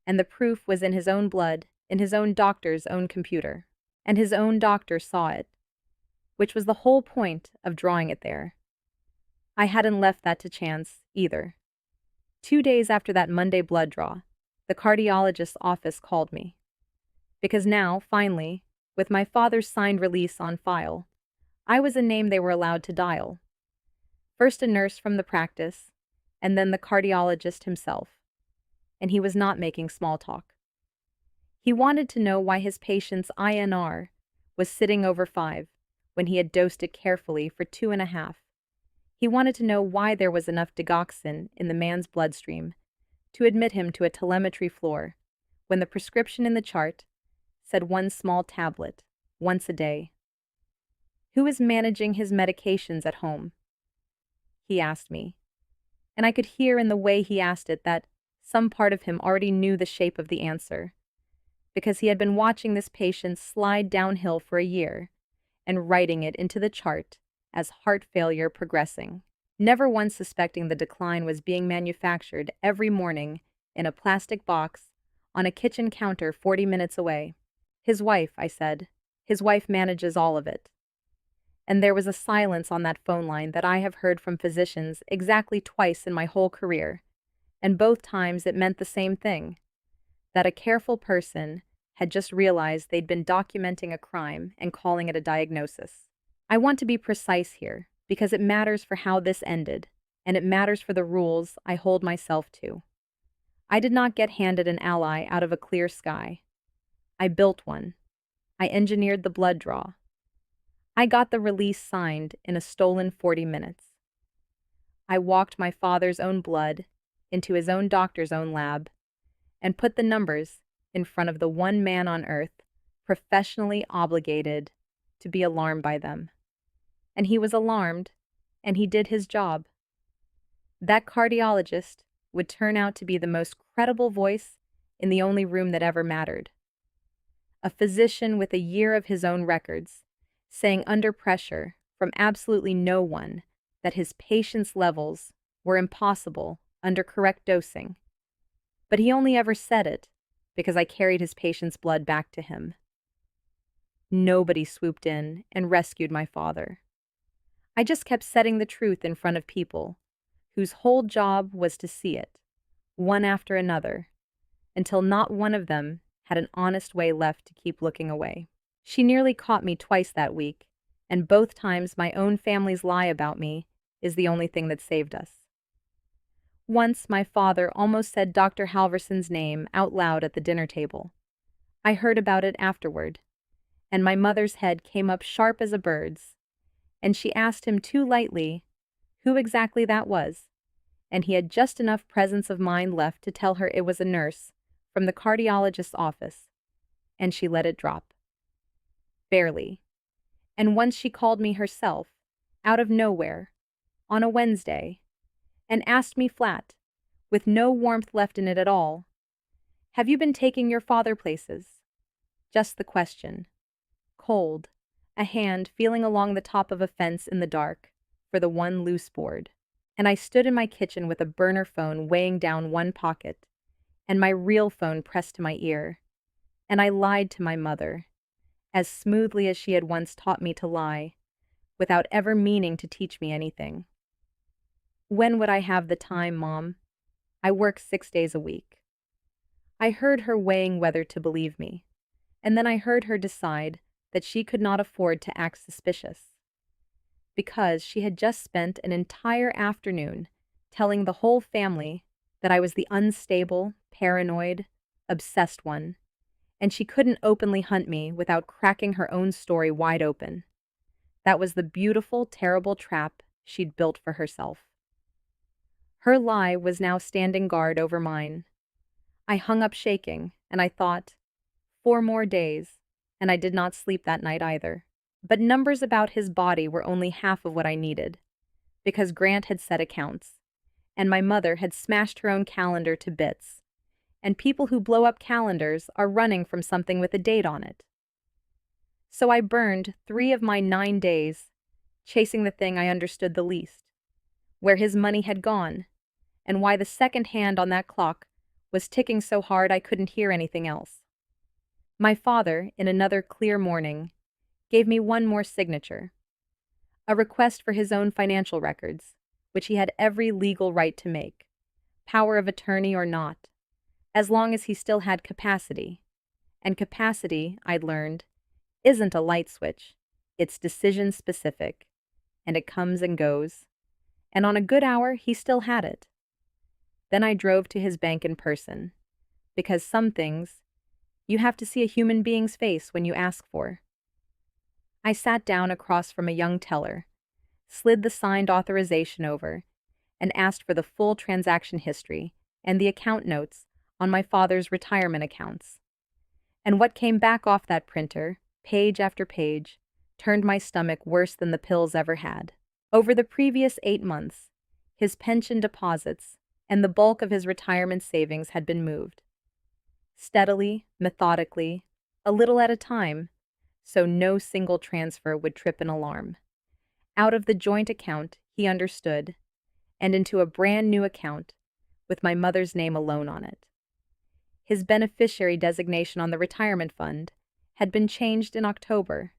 and the proof was in his own blood, in his own doctor's own computer, and his own doctor saw it, which was the whole point of drawing it there. I hadn't left that to chance, either. 2 days after that Monday blood draw, the cardiologist's office called me. Because now, finally, with my father's signed release on file, I was a name they were allowed to dial. First a nurse from the practice, and then the cardiologist himself. And he was not making small talk. He wanted to know why his patient's INR was sitting over 5 when he had dosed it carefully for 2.5. He wanted to know why there was enough digoxin in the man's bloodstream to admit him to a telemetry floor when the prescription in the chart said 1 small tablet, once a day. Who is managing his medications at home? He asked me, and I could hear in the way he asked it that some part of him already knew the shape of the answer, because he had been watching this patient slide downhill for a year and writing it into the chart as heart failure progressing, never once suspecting the decline was being manufactured every morning in a plastic box on a kitchen counter 40 minutes away. His wife, I said. His wife manages all of it. And there was a silence on that phone line that I have heard from physicians exactly twice in my whole career, and both times it meant the same thing, that a careful person had just realized they'd been documenting a crime and calling it a diagnosis. I want to be precise here, because it matters for how this ended, and it matters for the rules I hold myself to. I did not get handed an ally out of a clear sky. I built one. I engineered the blood draw. I got the release signed in a stolen 40 minutes. I walked my father's own blood into his own doctor's own lab and put the numbers in front of the one man on earth professionally obligated to be alarmed by them. And he was alarmed, and he did his job. That cardiologist would turn out to be the most credible voice in the only room that ever mattered. A physician with a year of his own records, saying under pressure from absolutely no one that his patient's levels were impossible under correct dosing. But he only ever said it because I carried his patient's blood back to him. Nobody swooped in and rescued my father. I just kept setting the truth in front of people whose whole job was to see it, one after another, until not one of them had an honest way left to keep looking away. She nearly caught me twice that week, and both times my own family's lie about me is the only thing that saved us. Once my father almost said Dr. Halverson's name out loud at the dinner table. I heard about it afterward, and my mother's head came up sharp as a bird's, and she asked him too lightly who exactly that was, and he had just enough presence of mind left to tell her it was a nurse from the cardiologist's office, and she let it drop. Barely. And once she called me herself, out of nowhere, on a Wednesday, and asked me flat, with no warmth left in it at all, "Have you been taking your father places?" Just the question. Cold, a hand feeling along the top of a fence in the dark for the one loose board. And I stood in my kitchen with a burner phone weighing down one pocket, and my real phone pressed to my ear. And I lied to my mother, as smoothly as she had once taught me to lie, without ever meaning to teach me anything. When would I have the time, Mom? I work 6 days a week. I heard her weighing whether to believe me, and then I heard her decide that she could not afford to act suspicious, because she had just spent an entire afternoon telling the whole family that I was the unstable, paranoid, obsessed one, and she couldn't openly hunt me without cracking her own story wide open. That was the beautiful, terrible trap she'd built for herself. Her lie was now standing guard over mine. I hung up shaking, and I thought, 4 more days, and I did not sleep that night either. But numbers about his body were only half of what I needed, because Grant had set accounts, and my mother had smashed her own calendar to bits, and people who blow up calendars are running from something with a date on it. So I burned 3 of my 9 days chasing the thing I understood the least, where his money had gone, and why the second hand on that clock was ticking so hard I couldn't hear anything else. My father, in another clear morning, gave me one more signature, a request for his own financial records, which he had every legal right to make, power of attorney or not, as long as he still had capacity. And capacity, I'd learned, isn't a light switch, it's decision specific, and it comes and goes. And on a good hour, he still had it. Then I drove to his bank in person, because some things you have to see a human being's face when you ask for. I sat down across from a young teller, slid the signed authorization over, and asked for the full transaction history and the account notes on my father's retirement accounts. And what came back off that printer, page after page, turned my stomach worse than the pills ever had. Over the previous 8 months, his pension deposits and the bulk of his retirement savings had been moved. Steadily, methodically, a little at a time, so no single transfer would trip an alarm. Out of the joint account, he understood, and into a brand new account with my mother's name alone on it. His beneficiary designation on the retirement fund had been changed in October,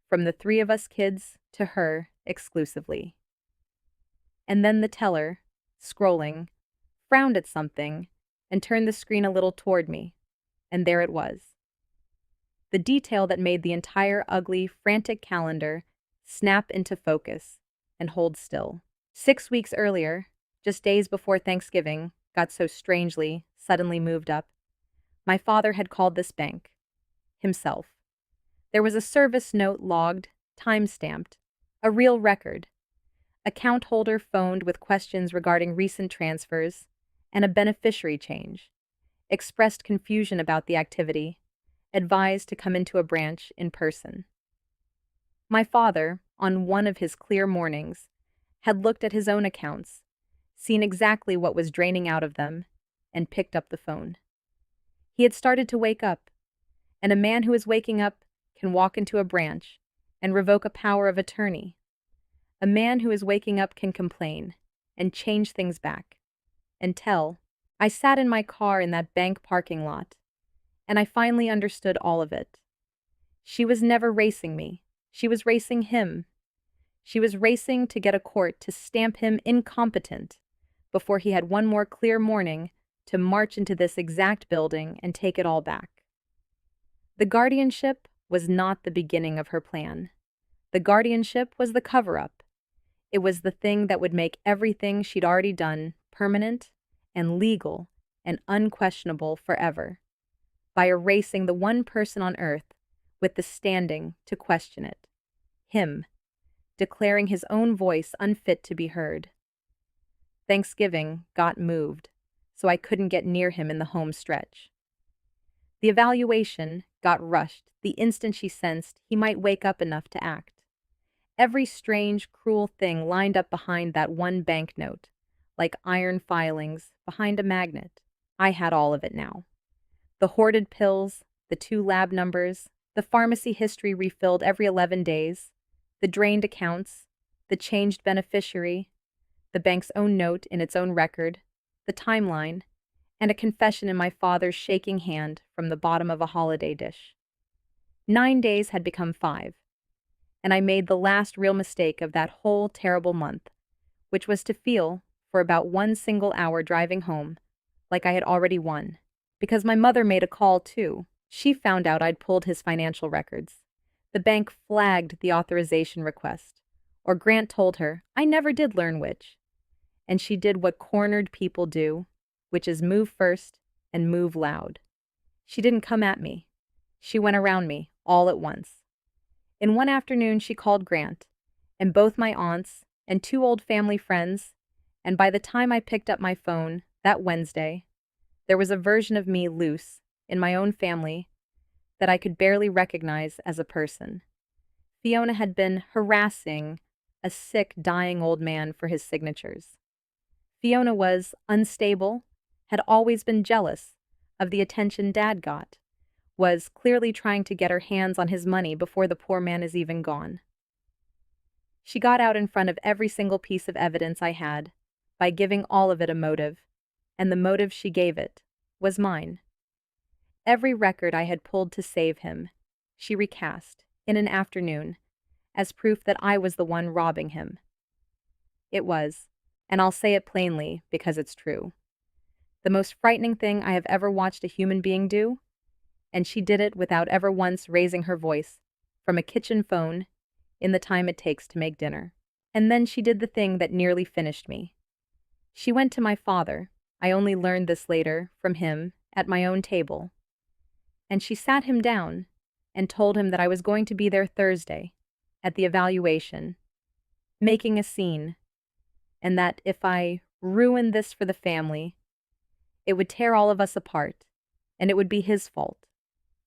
from the 3 of us kids to her exclusively. And then the teller, scrolling, frowned at something and turned the screen a little toward me, and there it was. The detail that made the entire ugly, frantic calendar snap into focus and hold still. 6 weeks earlier, just days before Thanksgiving got so strangely, suddenly moved up, my father had called this bank himself. There was a service note logged, time-stamped, a real record. Account holder phoned with questions regarding recent transfers and a beneficiary change, expressed confusion about the activity, advised to come into a branch in person. My father, on one of his clear mornings, had looked at his own accounts, seen exactly what was draining out of them, and picked up the phone. He had started to wake up, and a man who is waking up can walk into a branch and revoke a power of attorney. A man who is waking up can complain and change things back. Until I sat in my car in that bank parking lot, and I finally understood all of it. She was never racing me. She was racing him. She was racing to get a court to stamp him incompetent before he had one more clear morning to march into this exact building and take it all back. The guardianship was not the beginning of her plan. The guardianship was the cover-up. It was the thing that would make everything she'd already done permanent and legal and unquestionable forever, by erasing the one person on earth with the standing to question it, him, declaring his own voice unfit to be heard. Thanksgiving got moved, so I couldn't get near him in the home stretch. The evaluation got rushed the instant she sensed he might wake up enough to act. Every strange, cruel thing lined up behind that one banknote, like iron filings behind a magnet. I had all of it now. The hoarded pills, the 2 lab numbers, the pharmacy history refilled every 11 days, the drained accounts, the changed beneficiary, the bank's own note in its own record, the timeline, and a confession in my father's shaking hand from the bottom of a holiday dish. 9 days had become 5, and I made the last real mistake of that whole terrible month, which was to feel, for about 1 single hour driving home, like I had already won. Because my mother made a call, too. She found out I'd pulled his financial records. The bank flagged the authorization request, or Grant told her I never did learn which. And she did what cornered people do, which is move first and move loud. She didn't come at me. She went around me, all at once. In one afternoon, she called Grant, and both my aunts, and 2 old family friends, and by the time I picked up my phone, that Wednesday, there was a version of me loose, in my own family, that I could barely recognize as a person. Fiona had been harassing a sick, dying old man for his signatures. Fiona was unstable, had always been jealous of the attention Dad got, was clearly trying to get her hands on his money before the poor man is even gone. She got out in front of every single piece of evidence I had by giving all of it a motive, and the motive she gave it was mine. Every record I had pulled to save him, she recast, in an afternoon, as proof that I was the one robbing him. It was, and I'll say it plainly because it's true, the most frightening thing I have ever watched a human being do, and she did it without ever once raising her voice from a kitchen phone in the time it takes to make dinner. And then she did the thing that nearly finished me. She went to my father, I only learned this later from him, at my own table, and she sat him down and told him that I was going to be there Thursday, at the evaluation, making a scene, and that if I ruined this for the family, it would tear all of us apart, and it would be his fault,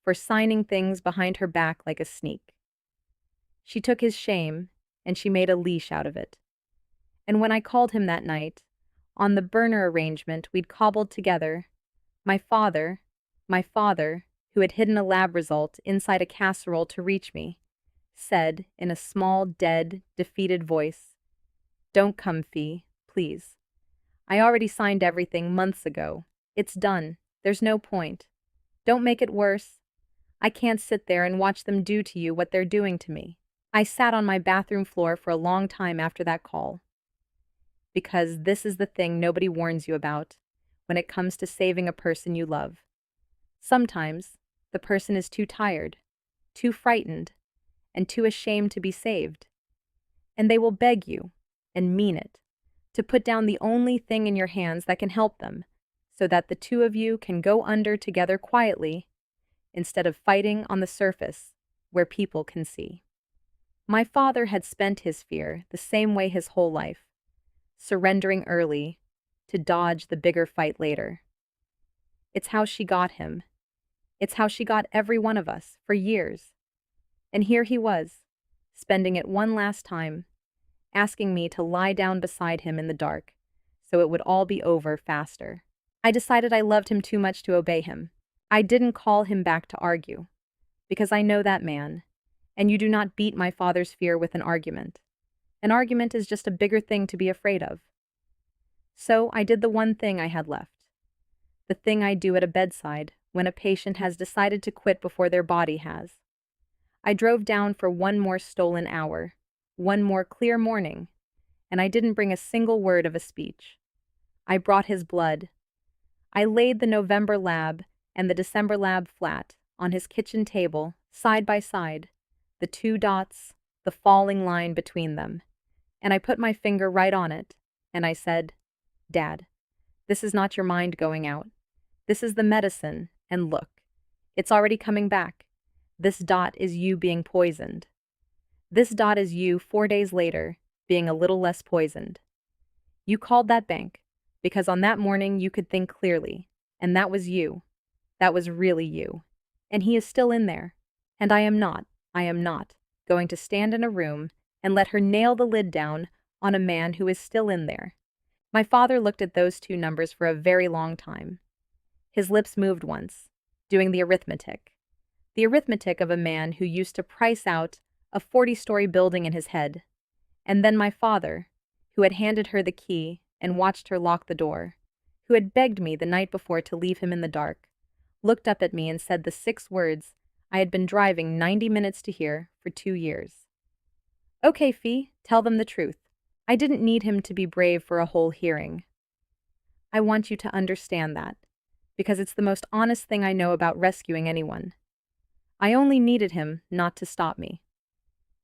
for signing things behind her back like a sneak. She took his shame, and she made a leash out of it. And when I called him that night, on the burner arrangement we'd cobbled together, my father, who had hidden a lab result inside a casserole to reach me, said in a small, dead, defeated voice, "Don't come, Fee, please. I already signed everything months ago. It's done. There's no point. Don't make it worse. I can't sit there and watch them do to you what they're doing to me." I sat on my bathroom floor for a long time after that call. Because this is the thing nobody warns you about when it comes to saving a person you love. Sometimes the person is too tired, too frightened, and too ashamed to be saved. And they will beg you, and mean it, to put down the only thing in your hands that can help them, so that the 2 of you can go under together quietly, instead of fighting on the surface where people can see. My father had spent his fear the same way his whole life, surrendering early to dodge the bigger fight later. It's how she got him. It's how she got every one of us for years. And here he was, spending it one last time, asking me to lie down beside him in the dark so it would all be over faster. I decided I loved him too much to obey him. I didn't call him back to argue, because I know that man, and you do not beat my father's fear with an argument. An argument is just a bigger thing to be afraid of. So I did the one thing I had left. The thing I do at a bedside when a patient has decided to quit before their body has. I drove down for one more stolen hour, one more clear morning, and I didn't bring a single word of a speech. I brought his blood. I laid the November lab and the December lab flat on his kitchen table, side by side, the two dots, the falling line between them, and I put my finger right on it, and I said, "Dad, this is not your mind going out. This is the medicine, and look, it's already coming back. This dot is you being poisoned. This dot is you 4 days later, being a little less poisoned. You called that bank, because on that morning you could think clearly, and that was you. That was really you. And he is still in there. And I am not, going to stand in a room and let her nail the lid down on a man who is still in there." My father looked at those two numbers for a very long time. His lips moved once, doing the arithmetic. The arithmetic of a man who used to price out a 40-story building in his head. And then my father, who had handed her the key and watched her lock the door, who had begged me the night before to leave him in the dark, looked up at me and said the 6 words I had been driving 90 minutes to hear for 2 years. "Okay, Fee, tell them the truth." I didn't need him to be brave for a whole hearing. "I want you to understand that, because it's the most honest thing I know about rescuing anyone. I only needed him not to stop me.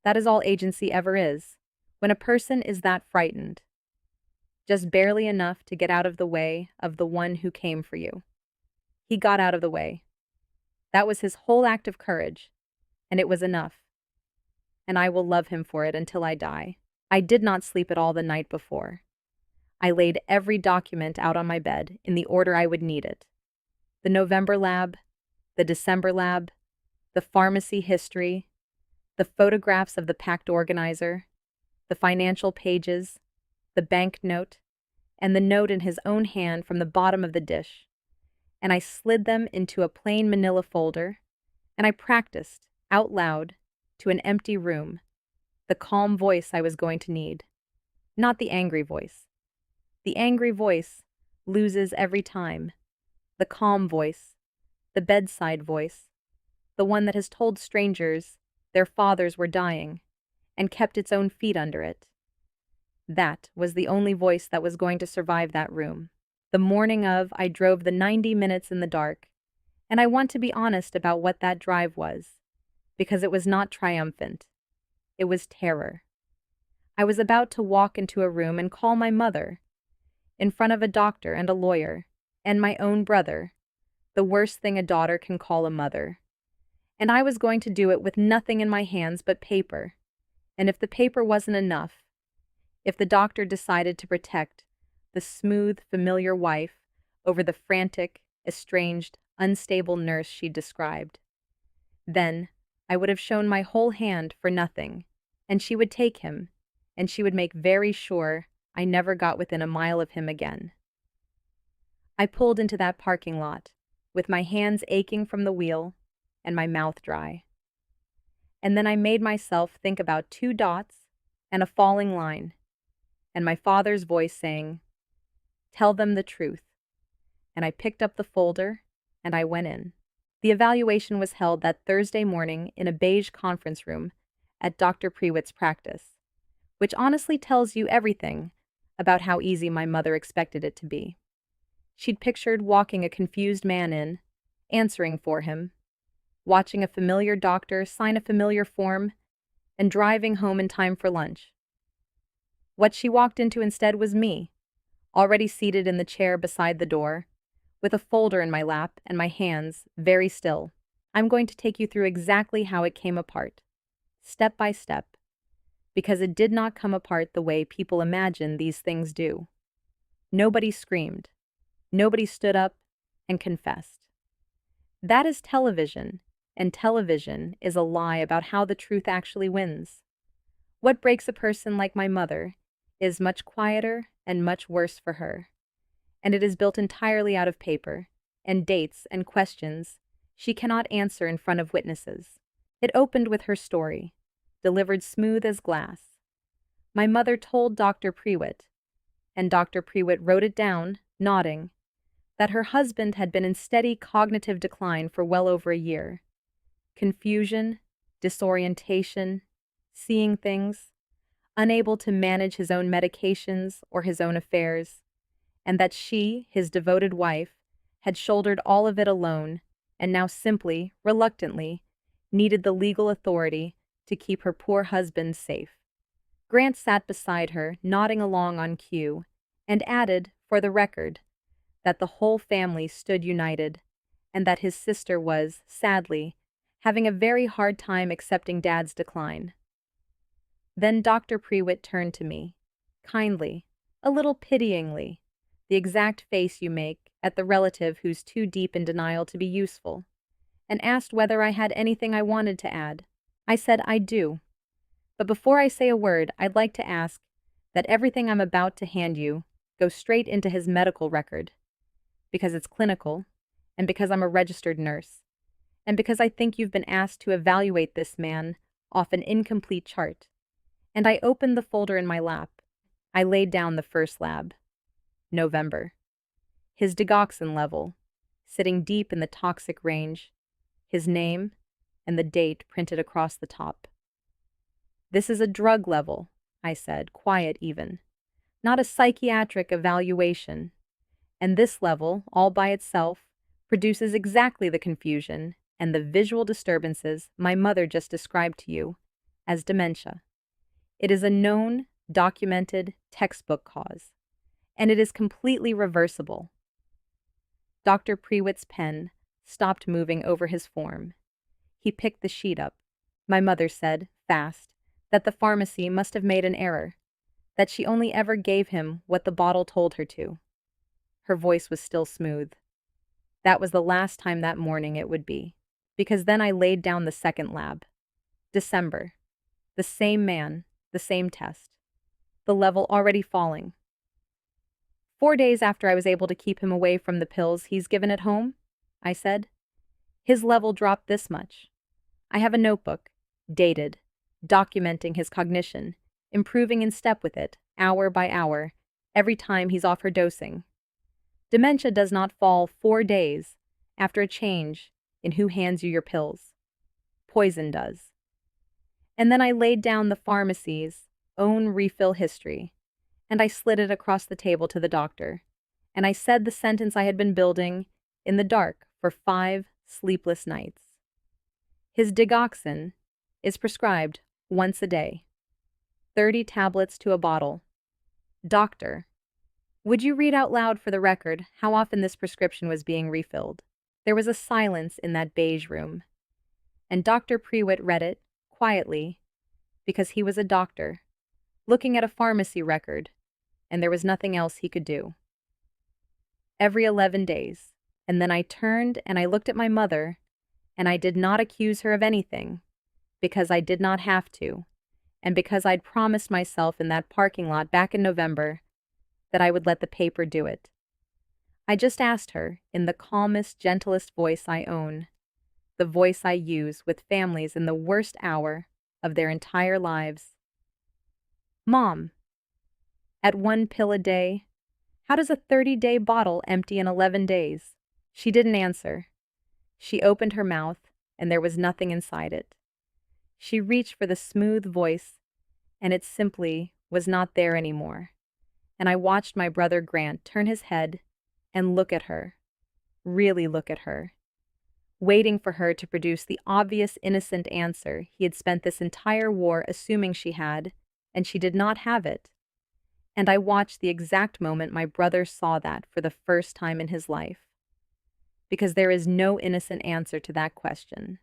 That is all agency ever is, when a person is that frightened. Just barely enough to get out of the way of the one who came for you. He got out of the way. That was his whole act of courage, and it was enough. And I will love him for it until I die." I did not sleep at all the night before. I laid every document out on my bed in the order I would need it. The November lab, the December lab, the pharmacy history, the photographs of the packed organizer, the financial pages, the bank note, and the note in his own hand from the bottom of the dish. And I slid them into a plain manila folder, and I practiced, out loud, to an empty room, the calm voice I was going to need. Not the angry voice. The angry voice loses every time. The calm voice, the bedside voice, the one that has told strangers their fathers were dying and kept its own feet under it. That was the only voice that was going to survive that room. The morning of, I drove the 90 minutes in the dark, and I want to be honest about what that drive was, because it was not triumphant. It was terror. I was about to walk into a room and call my mother, in front of a doctor and a lawyer, and my own brother, the worst thing a daughter can call a mother. And I was going to do it with nothing in my hands but paper. And if the paper wasn't enough, if the doctor decided to protect the smooth, familiar wife over the frantic, estranged, unstable nurse she described, then I would have shown my whole hand for nothing, and she would take him, and she would make very sure I never got within a mile of him again. I pulled into that parking lot, with my hands aching from the wheel and my mouth dry. And then I made myself think about 2 dots and a falling line, and my father's voice saying, "Tell them the truth." And I picked up the folder, and I went in. The evaluation was held that Thursday morning in a beige conference room at Dr. Prewitt's practice, which honestly tells you everything about how easy my mother expected it to be. She'd pictured walking a confused man in, answering for him, watching a familiar doctor sign a familiar form, and driving home in time for lunch. What she walked into instead was me, already seated in the chair beside the door, with a folder in my lap and my hands very still. I'm going to take you through exactly how it came apart, step by step, because it did not come apart the way people imagine these things do. Nobody screamed. Nobody stood up and confessed. That is television, and television is a lie about how the truth actually wins. What breaks a person like my mother is much quieter and much worse for her, and it is built entirely out of paper, and dates and questions she cannot answer in front of witnesses. It opened with her story, delivered smooth as glass. My mother told Dr. Prewitt, and Dr. Prewitt wrote it down, nodding, that her husband had been in steady cognitive decline for well over a year. Confusion, disorientation, seeing things, unable to manage his own medications or his own affairs, and that she, his devoted wife, had shouldered all of it alone, and now simply, reluctantly, needed the legal authority to keep her poor husband safe. Grant sat beside her, nodding along on cue, and added, for the record, that the whole family stood united, and that his sister was, sadly, having a very hard time accepting Dad's decline. Then Dr. Prewitt turned to me, kindly, a little pityingly, the exact face you make at the relative who's too deep in denial to be useful, and asked whether I had anything I wanted to add. I said I do. But before I say a word, I'd like to ask that everything I'm about to hand you go straight into his medical record, because it's clinical, and because I'm a registered nurse, and because I think you've been asked to evaluate this man off an incomplete chart. And I opened the folder in my lap. I laid down the first lab. November. His digoxin level, sitting deep in the toxic range, his name, and the date printed across the top. This is a drug level, I said, quiet even, not a psychiatric evaluation. And this level, all by itself, produces exactly the confusion and the visual disturbances my mother just described to you as dementia. It is a known, documented, textbook cause, and it is completely reversible. Dr. Prewitt's pen stopped moving over his form. He picked the sheet up. My mother said, fast, that the pharmacy must have made an error, that she only ever gave him what the bottle told her to. Her voice was still smooth. That was the last time that morning it would be, because then I laid down the second lab. December. The same man, the same test. The level already falling. 4 days after I was able to keep him away from the pills he's given at home, I said, his level dropped this much. I have a notebook, dated, documenting his cognition, improving in step with it, hour by hour, every time he's off her dosing. Dementia does not fall 4 days after a change in who hands you your pills. Poison does. And then I laid down the pharmacy's own refill history, and I slid it across the table to the doctor, and I said the sentence I had been building in the dark for 5 sleepless nights. His digoxin is prescribed once a day, 30 tablets to a bottle. Doctor, would you read out loud for the record how often this prescription was being refilled? There was a silence in that beige room, and Dr. Prewitt read it, quietly, because he was a doctor, looking at a pharmacy record, and there was nothing else he could do. Every 11 days, and then I turned and I looked at my mother, and I did not accuse her of anything, because I did not have to, and because I'd promised myself in that parking lot back in November that I would let the paper do it. I just asked her, in the calmest, gentlest voice I own, the voice I use with families in the worst hour of their entire lives. Mom, at 1 pill a day, how does a 30-day bottle empty in 11 days? She didn't answer. She opened her mouth, and there was nothing inside it. She reached for the smooth voice, and it simply was not there anymore. And I watched my brother Grant turn his head and look at her, really look at her, waiting for her to produce the obvious innocent answer he had spent this entire war assuming she had, and she did not have it. And I watched the exact moment my brother saw that for the first time in his life. Because there is no innocent answer to that question.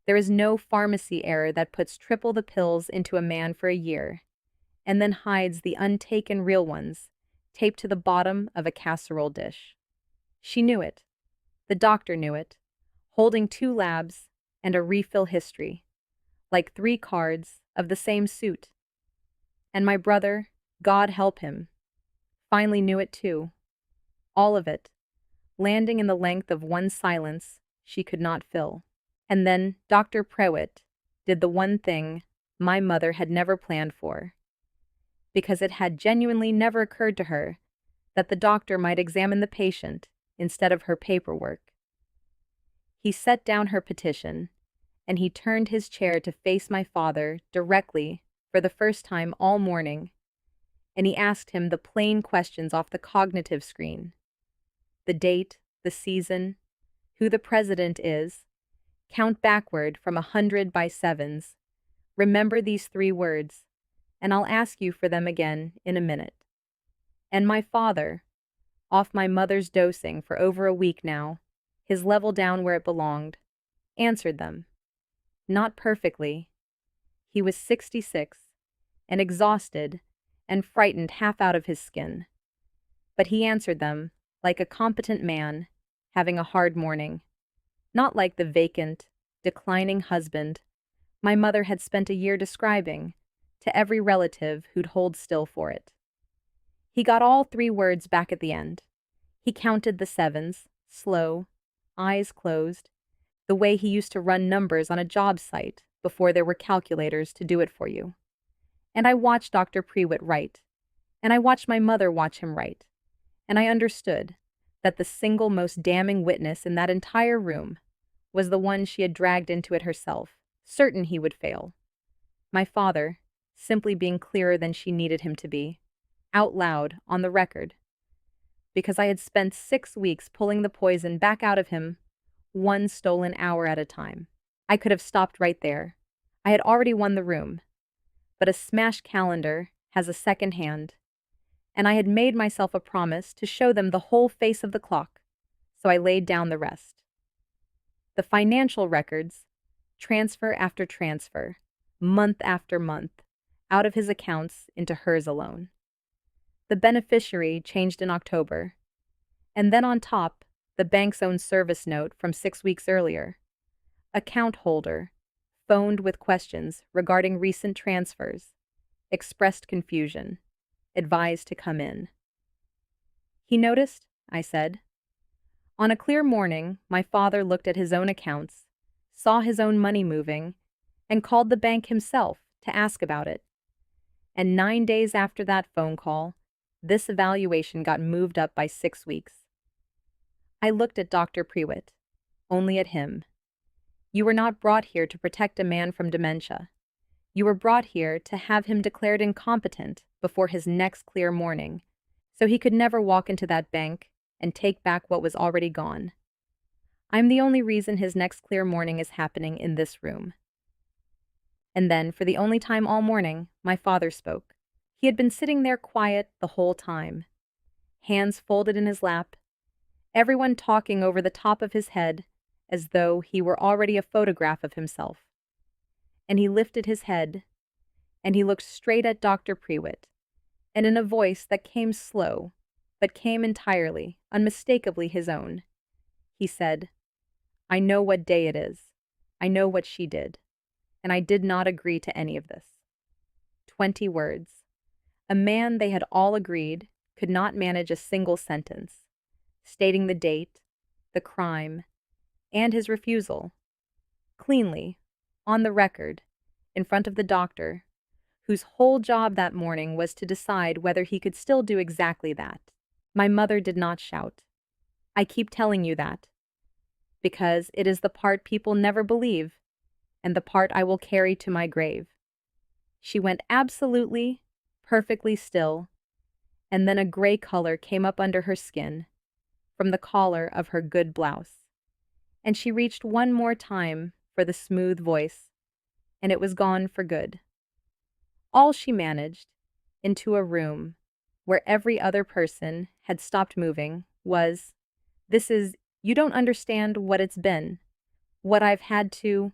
There is no pharmacy error that puts triple the pills into a man for a year, and then hides the untaken real ones, taped to the bottom of a casserole dish. She knew it. The doctor knew it, holding 2 labs and a refill history, like 3 cards of the same suit. And my brother, God help him, finally knew it too. All of it, landing in the length of one silence she could not fill. And then Dr. Prewitt did the one thing my mother had never planned for, because it had genuinely never occurred to her that the doctor might examine the patient instead of her paperwork. He set down her petition, and he turned his chair to face my father directly for the first time all morning, and he asked him the plain questions off the cognitive screen. The date, the season, who the president is, count backward from 100 by sevens. Remember these 3 words, and I'll ask you for them again in a minute. And my father, off my mother's dosing for over a week now, his level down where it belonged, answered them. Not perfectly. He was 66, and exhausted, and frightened half out of his skin. But he answered them like a competent man having a hard morning, not like the vacant, declining husband my mother had spent a year describing to every relative who'd hold still for it. He got all 3 words back at the end. He counted the sevens, slow, eyes closed, the way he used to run numbers on a job site before there were calculators to do it for you. And I watched Dr. Prewitt write, and I watched my mother watch him write, and I understood that the single most damning witness in that entire room was the one she had dragged into it herself, certain he would fail. My father, simply being clearer than she needed him to be, out loud, on the record, because I had spent 6 weeks pulling the poison back out of him, 1 stolen hour at a time. I could have stopped right there. I had already won the room. But a smashed calendar has a second hand, and I had made myself a promise to show them the whole face of the clock, so I laid down the rest. The financial records, transfer after transfer, month after month, out of his accounts into hers alone. The beneficiary changed in October, and then on top, the bank's own service note from 6 weeks earlier. Account holder phoned with questions regarding recent transfers, expressed confusion, advised to come in. He noticed, I said. On a clear morning, my father looked at his own accounts, saw his own money moving, and called the bank himself to ask about it. And 9 days after that phone call, this evaluation got moved up by 6 weeks. I looked at Dr. Prewitt, only at him. You were not brought here to protect a man from dementia. You were brought here to have him declared incompetent before his next clear morning, so he could never walk into that bank and take back what was already gone. I'm the only reason his next clear morning is happening in this room. And then, for the only time all morning, my father spoke. He had been sitting there quiet the whole time, hands folded in his lap, everyone talking over the top of his head as though he were already a photograph of himself. And he lifted his head, and he looked straight at Dr. Prewitt, and in a voice that came slow, but came entirely, unmistakably his own, he said, I know what day it is. I know what she did. And I did not agree to any of this. 20 words. A man they had all agreed could not manage a single sentence, stating the date, the crime, and his refusal, cleanly, on the record, in front of the doctor, whose whole job that morning was to decide whether he could still do exactly that. My mother did not shout. I keep telling you that, because it is the part people never believe, and the part I will carry to my grave. She went absolutely, perfectly still, and then a gray color came up under her skin, from the collar of her good blouse. And she reached one more time for the smooth voice, and it was gone for good. All she managed, into a room where every other person had stopped moving, was, you don't understand what it's been, what I've had to,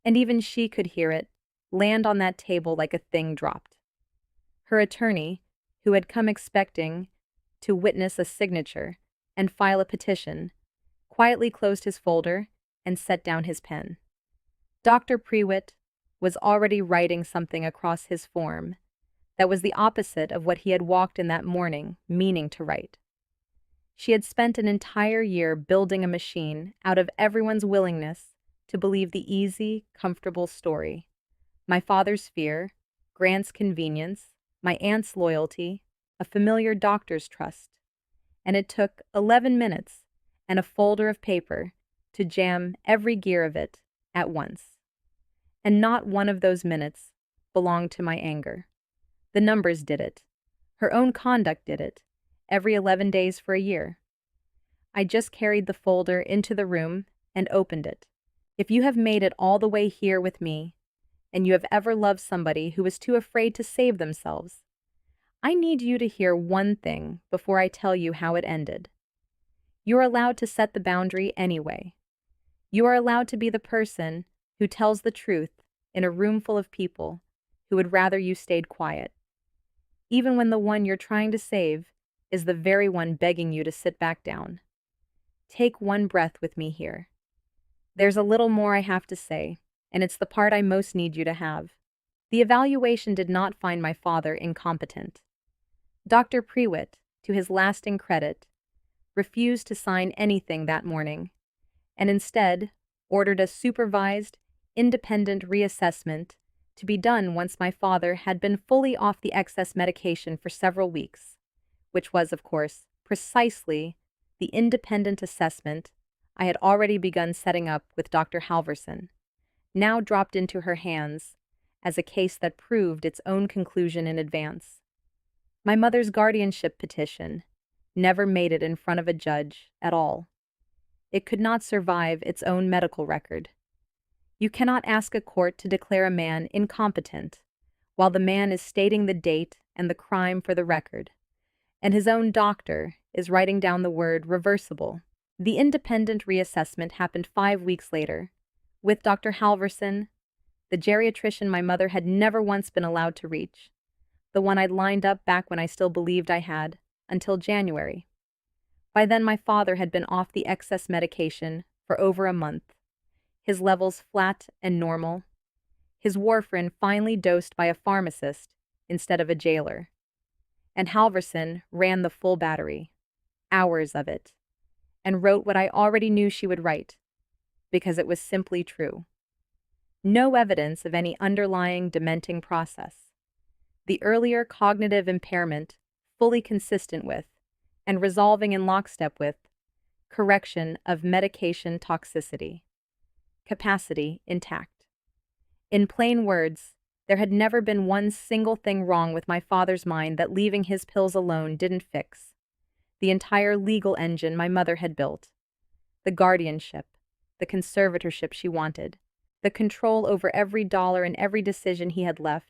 and even she could hear it, land on that table like a thing dropped. Her attorney, who had come expecting to witness a signature and file a petition, quietly closed his folder and set down his pen. Dr. Prewitt was already writing something across his form that was the opposite of what he had walked in that morning meaning to write. She had spent an entire year building a machine out of everyone's willingness to believe the easy, comfortable story. My father's fear, Grant's convenience, my aunt's loyalty, a familiar doctor's trust. And it took 11 minutes and a folder of paper to jam every gear of it at once. And not one of those minutes belonged to my anger. The numbers did it. Her own conduct did it, every 11 days for a year. I just carried the folder into the room and opened it. If you have made it all the way here with me, and you have ever loved somebody who was too afraid to save themselves, I need you to hear one thing before I tell you how it ended. You're allowed to set the boundary anyway. You are allowed to be the person who tells the truth in a room full of people who would rather you stayed quiet, even when the one you're trying to save is the very one begging you to sit back down. Take one breath with me here. There's a little more I have to say, and it's the part I most need you to have. The evaluation did not find my father incompetent. Dr. Prewitt, to his lasting credit, refused to sign anything that morning, and instead ordered a supervised, independent reassessment to be done once my father had been fully off the excess medication for several weeks, which was, of course, precisely the independent assessment I had already begun setting up with Dr. Halverson, now dropped into her hands as a case that proved its own conclusion in advance. My mother's guardianship petition never made it in front of a judge at all. It could not survive its own medical record. You cannot ask a court to declare a man incompetent while the man is stating the date and the crime for the record, and his own doctor is writing down the word reversible. The independent reassessment happened 5 weeks later, with Dr. Halverson, the geriatrician my mother had never once been allowed to reach, the one I'd lined up back when I still believed I had, until January. By then my father had been off the excess medication for over a month, his levels flat and normal, his warfarin finally dosed by a pharmacist instead of a jailer. And Halverson ran the full battery, hours of it, and wrote what I already knew she would write, because it was simply true. No evidence of any underlying dementing process. The earlier cognitive impairment fully consistent with, and resolving in lockstep with, correction of medication toxicity. Capacity intact. In plain words, there had never been one single thing wrong with my father's mind that leaving his pills alone didn't fix. The entire legal engine my mother had built, the guardianship, the conservatorship she wanted, the control over every dollar and every decision he had left,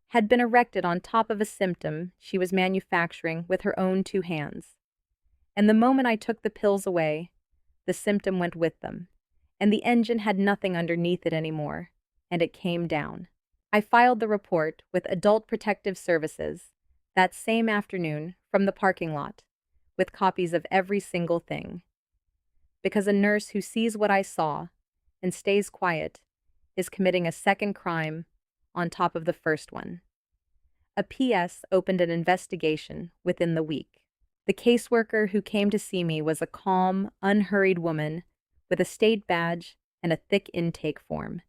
had been erected on top of a symptom she was manufacturing with her own 2 hands. And the moment I took the pills away, the symptom went with them, and the engine had nothing underneath it anymore, and it came down. I filed the report with Adult Protective Services that same afternoon from the parking lot, with copies of every single thing. Because a nurse who sees what I saw and stays quiet is committing a second crime on top of the first one. A PS opened an investigation within the week. The caseworker who came to see me was a calm, unhurried woman with a state badge and a thick intake form.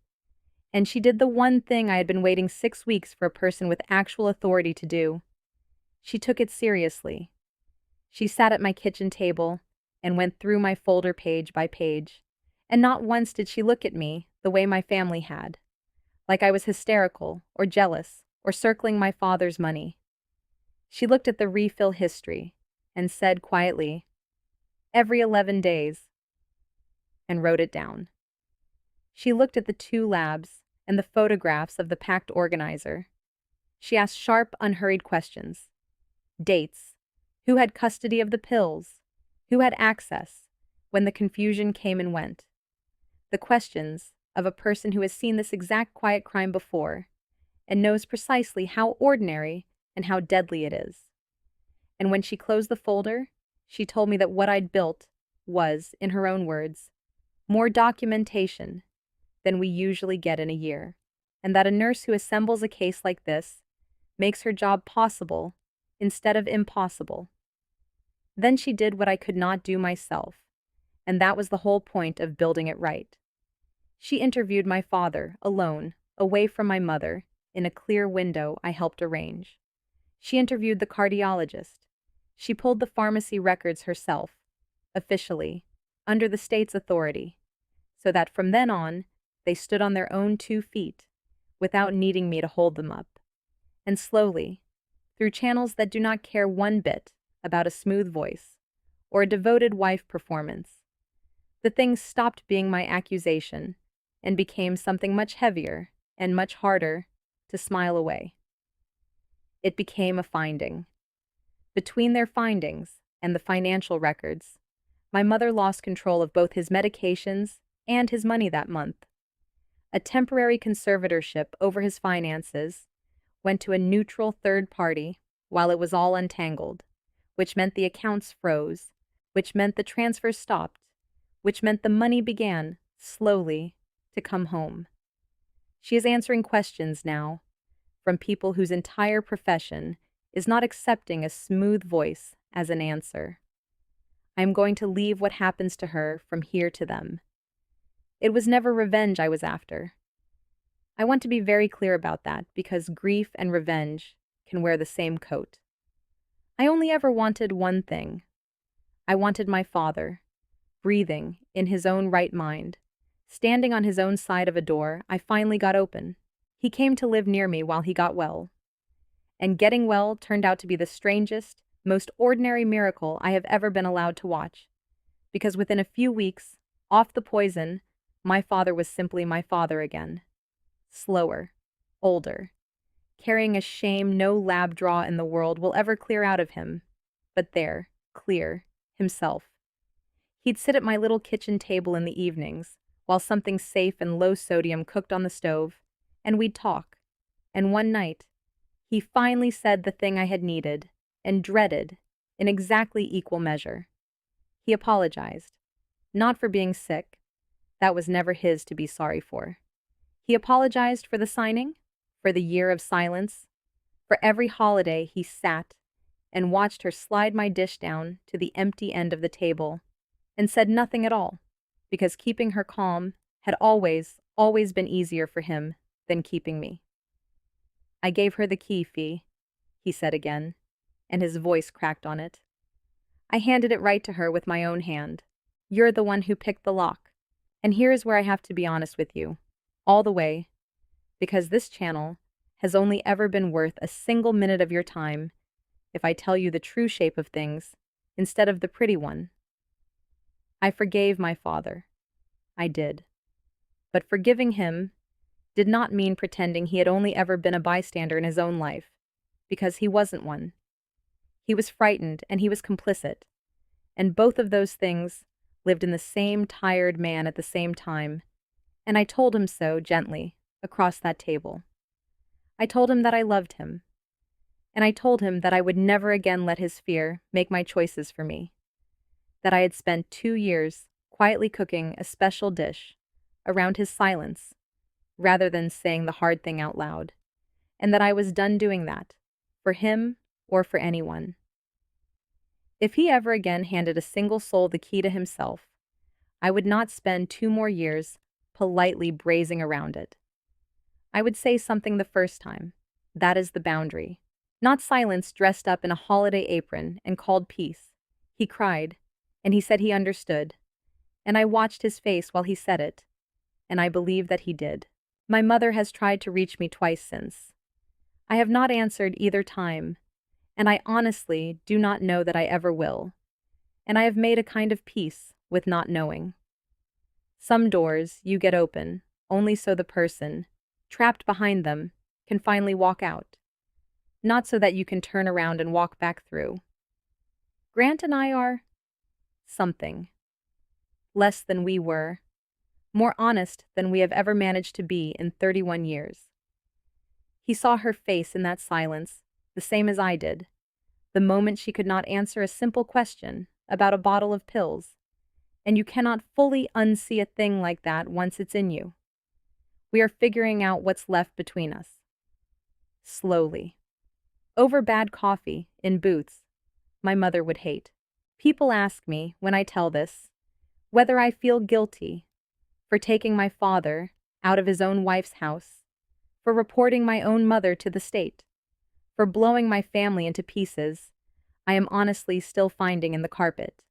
And she did the one thing I had been waiting 6 weeks for a person with actual authority to do. She took it seriously. She sat at my kitchen table and went through my folder page by page, and not once did she look at me the way my family had, like I was hysterical or jealous or circling my father's money. She looked at the refill history and said quietly, "Every 11 days," and wrote it down. She looked at the 2 labs and the photographs of the packed organizer. She asked sharp, unhurried questions. Dates. Who had custody of the pills? Who had access when the confusion came and went? The questions of a person who has seen this exact quiet crime before and knows precisely how ordinary and how deadly it is. And when she closed the folder, she told me that what I'd built was, in her own words, more documentation than we usually get in a year, and that a nurse who assembles a case like this makes her job possible instead of impossible. Then she did what I could not do myself, and that was the whole point of building it right. She interviewed my father, alone, away from my mother, in a clear window I helped arrange. She interviewed the cardiologist. She pulled the pharmacy records herself, officially, under the state's authority, so that from then on, they stood on their own 2 feet, without needing me to hold them up. And slowly, through channels that do not care one bit about a smooth voice, or a devoted wife performance. The thing stopped being my accusation and became something much heavier and much harder to smile away. It became a finding. Between their findings and the financial records, my mother lost control of both his medications and his money that month. A temporary conservatorship over his finances went to a neutral third party while it was all untangled, which meant the accounts froze, which meant the transfers stopped, which meant the money began, slowly, to come home. She is answering questions now from people whose entire profession is not accepting a smooth voice as an answer. I am going to leave what happens to her from here to them. It was never revenge I was after. I want to be very clear about that because grief and revenge can wear the same coat. I only ever wanted one thing. I wanted my father, breathing in his own right mind, standing on his own side of a door I finally got open. He came to live near me while he got well. And getting well turned out to be the strangest, most ordinary miracle I have ever been allowed to watch. Because within a few weeks, off the poison, my father was simply my father again. Slower, older, carrying a shame no lab draw in the world will ever clear out of him. But there, clear, himself. He'd sit at my little kitchen table in the evenings, while something safe and low sodium cooked on the stove, and we'd talk. And one night, he finally said the thing I had needed and dreaded in exactly equal measure. He apologized, not for being sick. That was never his to be sorry for. He apologized for the signing, for the year of silence, for every holiday he sat and watched her slide my dish down to the empty end of the table and said nothing at all, because keeping her calm had always been easier for him than keeping me. I gave her the key, Fee, he said again, and his voice cracked on it. I handed it right to her with my own hand. You're the one who picked the lock. And here's where I have to be honest with you, all the way, because this channel has only ever been worth a single minute of your time if I tell you the true shape of things instead of the pretty one. I forgave my father. I did. But forgiving him did not mean pretending he had only ever been a bystander in his own life, because he wasn't one. He was frightened and he was complicit, and both of those things lived in the same tired man at the same time, and I told him so gently across that table. I told him that I loved him, and I told him that I would never again let his fear make my choices for me, that I had spent 2 years quietly cooking a special dish around his silence rather than saying the hard thing out loud, and that I was done doing that, for him or for anyone. If he ever again handed a single soul the key to himself, I would not spend 2 more years politely brazing around it. I would say something the first time. That is the boundary. Not silence dressed up in a holiday apron and called peace. He cried, and he said he understood, and I watched his face while he said it, and I believe that he did. My mother has tried to reach me twice since. I have not answered either time, and I honestly do not know that I ever will, and I have made a kind of peace with not knowing. Some doors you get open only so the person, trapped behind them, can finally walk out, not so that you can turn around and walk back through. Grant and I are something. Less than we were, more honest than we have ever managed to be in 31 years. He saw her face in that silence, the same as I did, the moment she could not answer a simple question about a bottle of pills, and you cannot fully unsee a thing like that once it's in you. We are figuring out what's left between us. Slowly. Over bad coffee, in booths, my mother would hate. People ask me, when I tell this, whether I feel guilty for taking my father out of his own wife's house, for reporting my own mother to the state, for blowing my family into pieces I am honestly still finding in the carpet.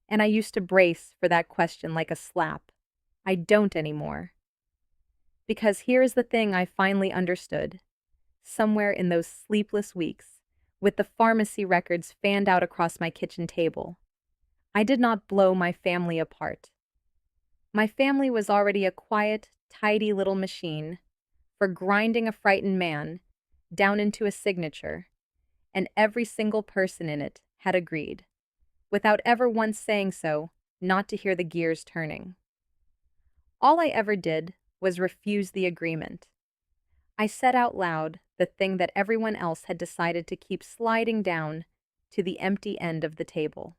And I used to brace for that question like a slap. I don't anymore. Because here is the thing I finally understood. Somewhere in those sleepless weeks, with the pharmacy records fanned out across my kitchen table, I did not blow my family apart. My family was already a quiet, tidy little machine for grinding a frightened man down into a signature, and every single person in it had agreed, without ever once saying so, not to hear the gears turning. All I ever did was refuse the agreement. I said out loud the thing that everyone else had decided to keep sliding down to the empty end of the table.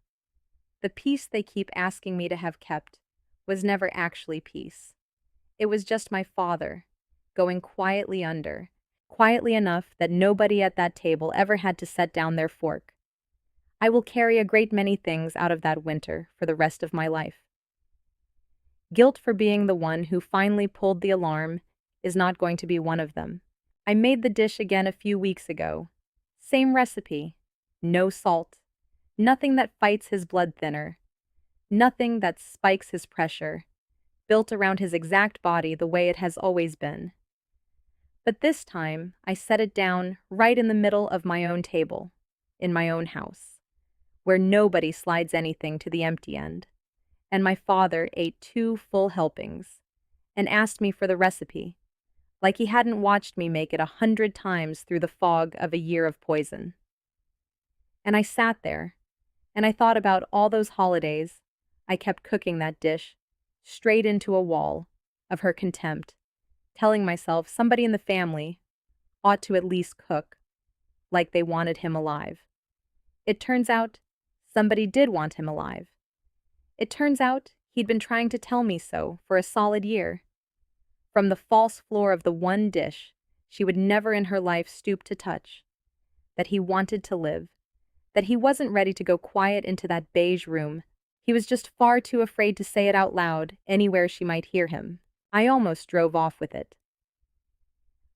The peace they keep asking me to have kept was never actually peace. It was just my father, going quietly under, quietly enough that nobody at that table ever had to set down their fork. I will carry a great many things out of that winter for the rest of my life. Guilt for being the one who finally pulled the alarm is not going to be one of them. I made the dish again a few weeks ago. Same recipe. No salt. Nothing that fights his blood thinner. Nothing that spikes his pressure. Built around his exact body the way it has always been. But this time, I set it down right in the middle of my own table, in my own house, where nobody slides anything to the empty end. And my father ate 2 full helpings and asked me for the recipe, like he hadn't watched me make it 100 times through the fog of a year of poison. And I sat there, and I thought about all those holidays I kept cooking that dish straight into a wall of her contempt, telling myself somebody in the family ought to at least cook like they wanted him alive. It turns out somebody did want him alive. It turns out he'd been trying to tell me so for a solid year. From the false floor of the one dish she would never in her life stoop to touch. That he wanted to live. That he wasn't ready to go quiet into that beige room. He was just far too afraid to say it out loud anywhere she might hear him. I almost drove off with it.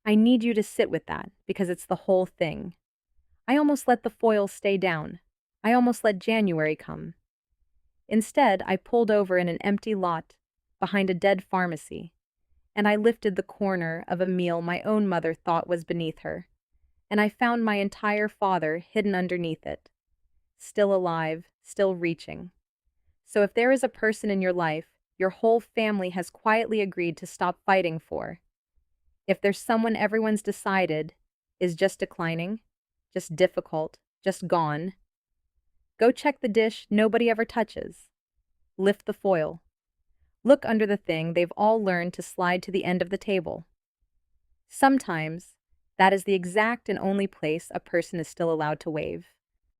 I need you to sit with that because it's the whole thing. I almost let the foil stay down. I almost let January come. Instead, I pulled over in an empty lot behind a dead pharmacy, and I lifted the corner of a meal my own mother thought was beneath her, and I found my entire father hidden underneath it, still alive, still reaching. So if there is a person in your life your whole family has quietly agreed to stop fighting for, if there's someone everyone's decided is just declining, just difficult, just gone, go check the dish nobody ever touches. Lift the foil. Look under the thing they've all learned to slide to the end of the table. Sometimes, that is the exact and only place a person is still allowed to wave.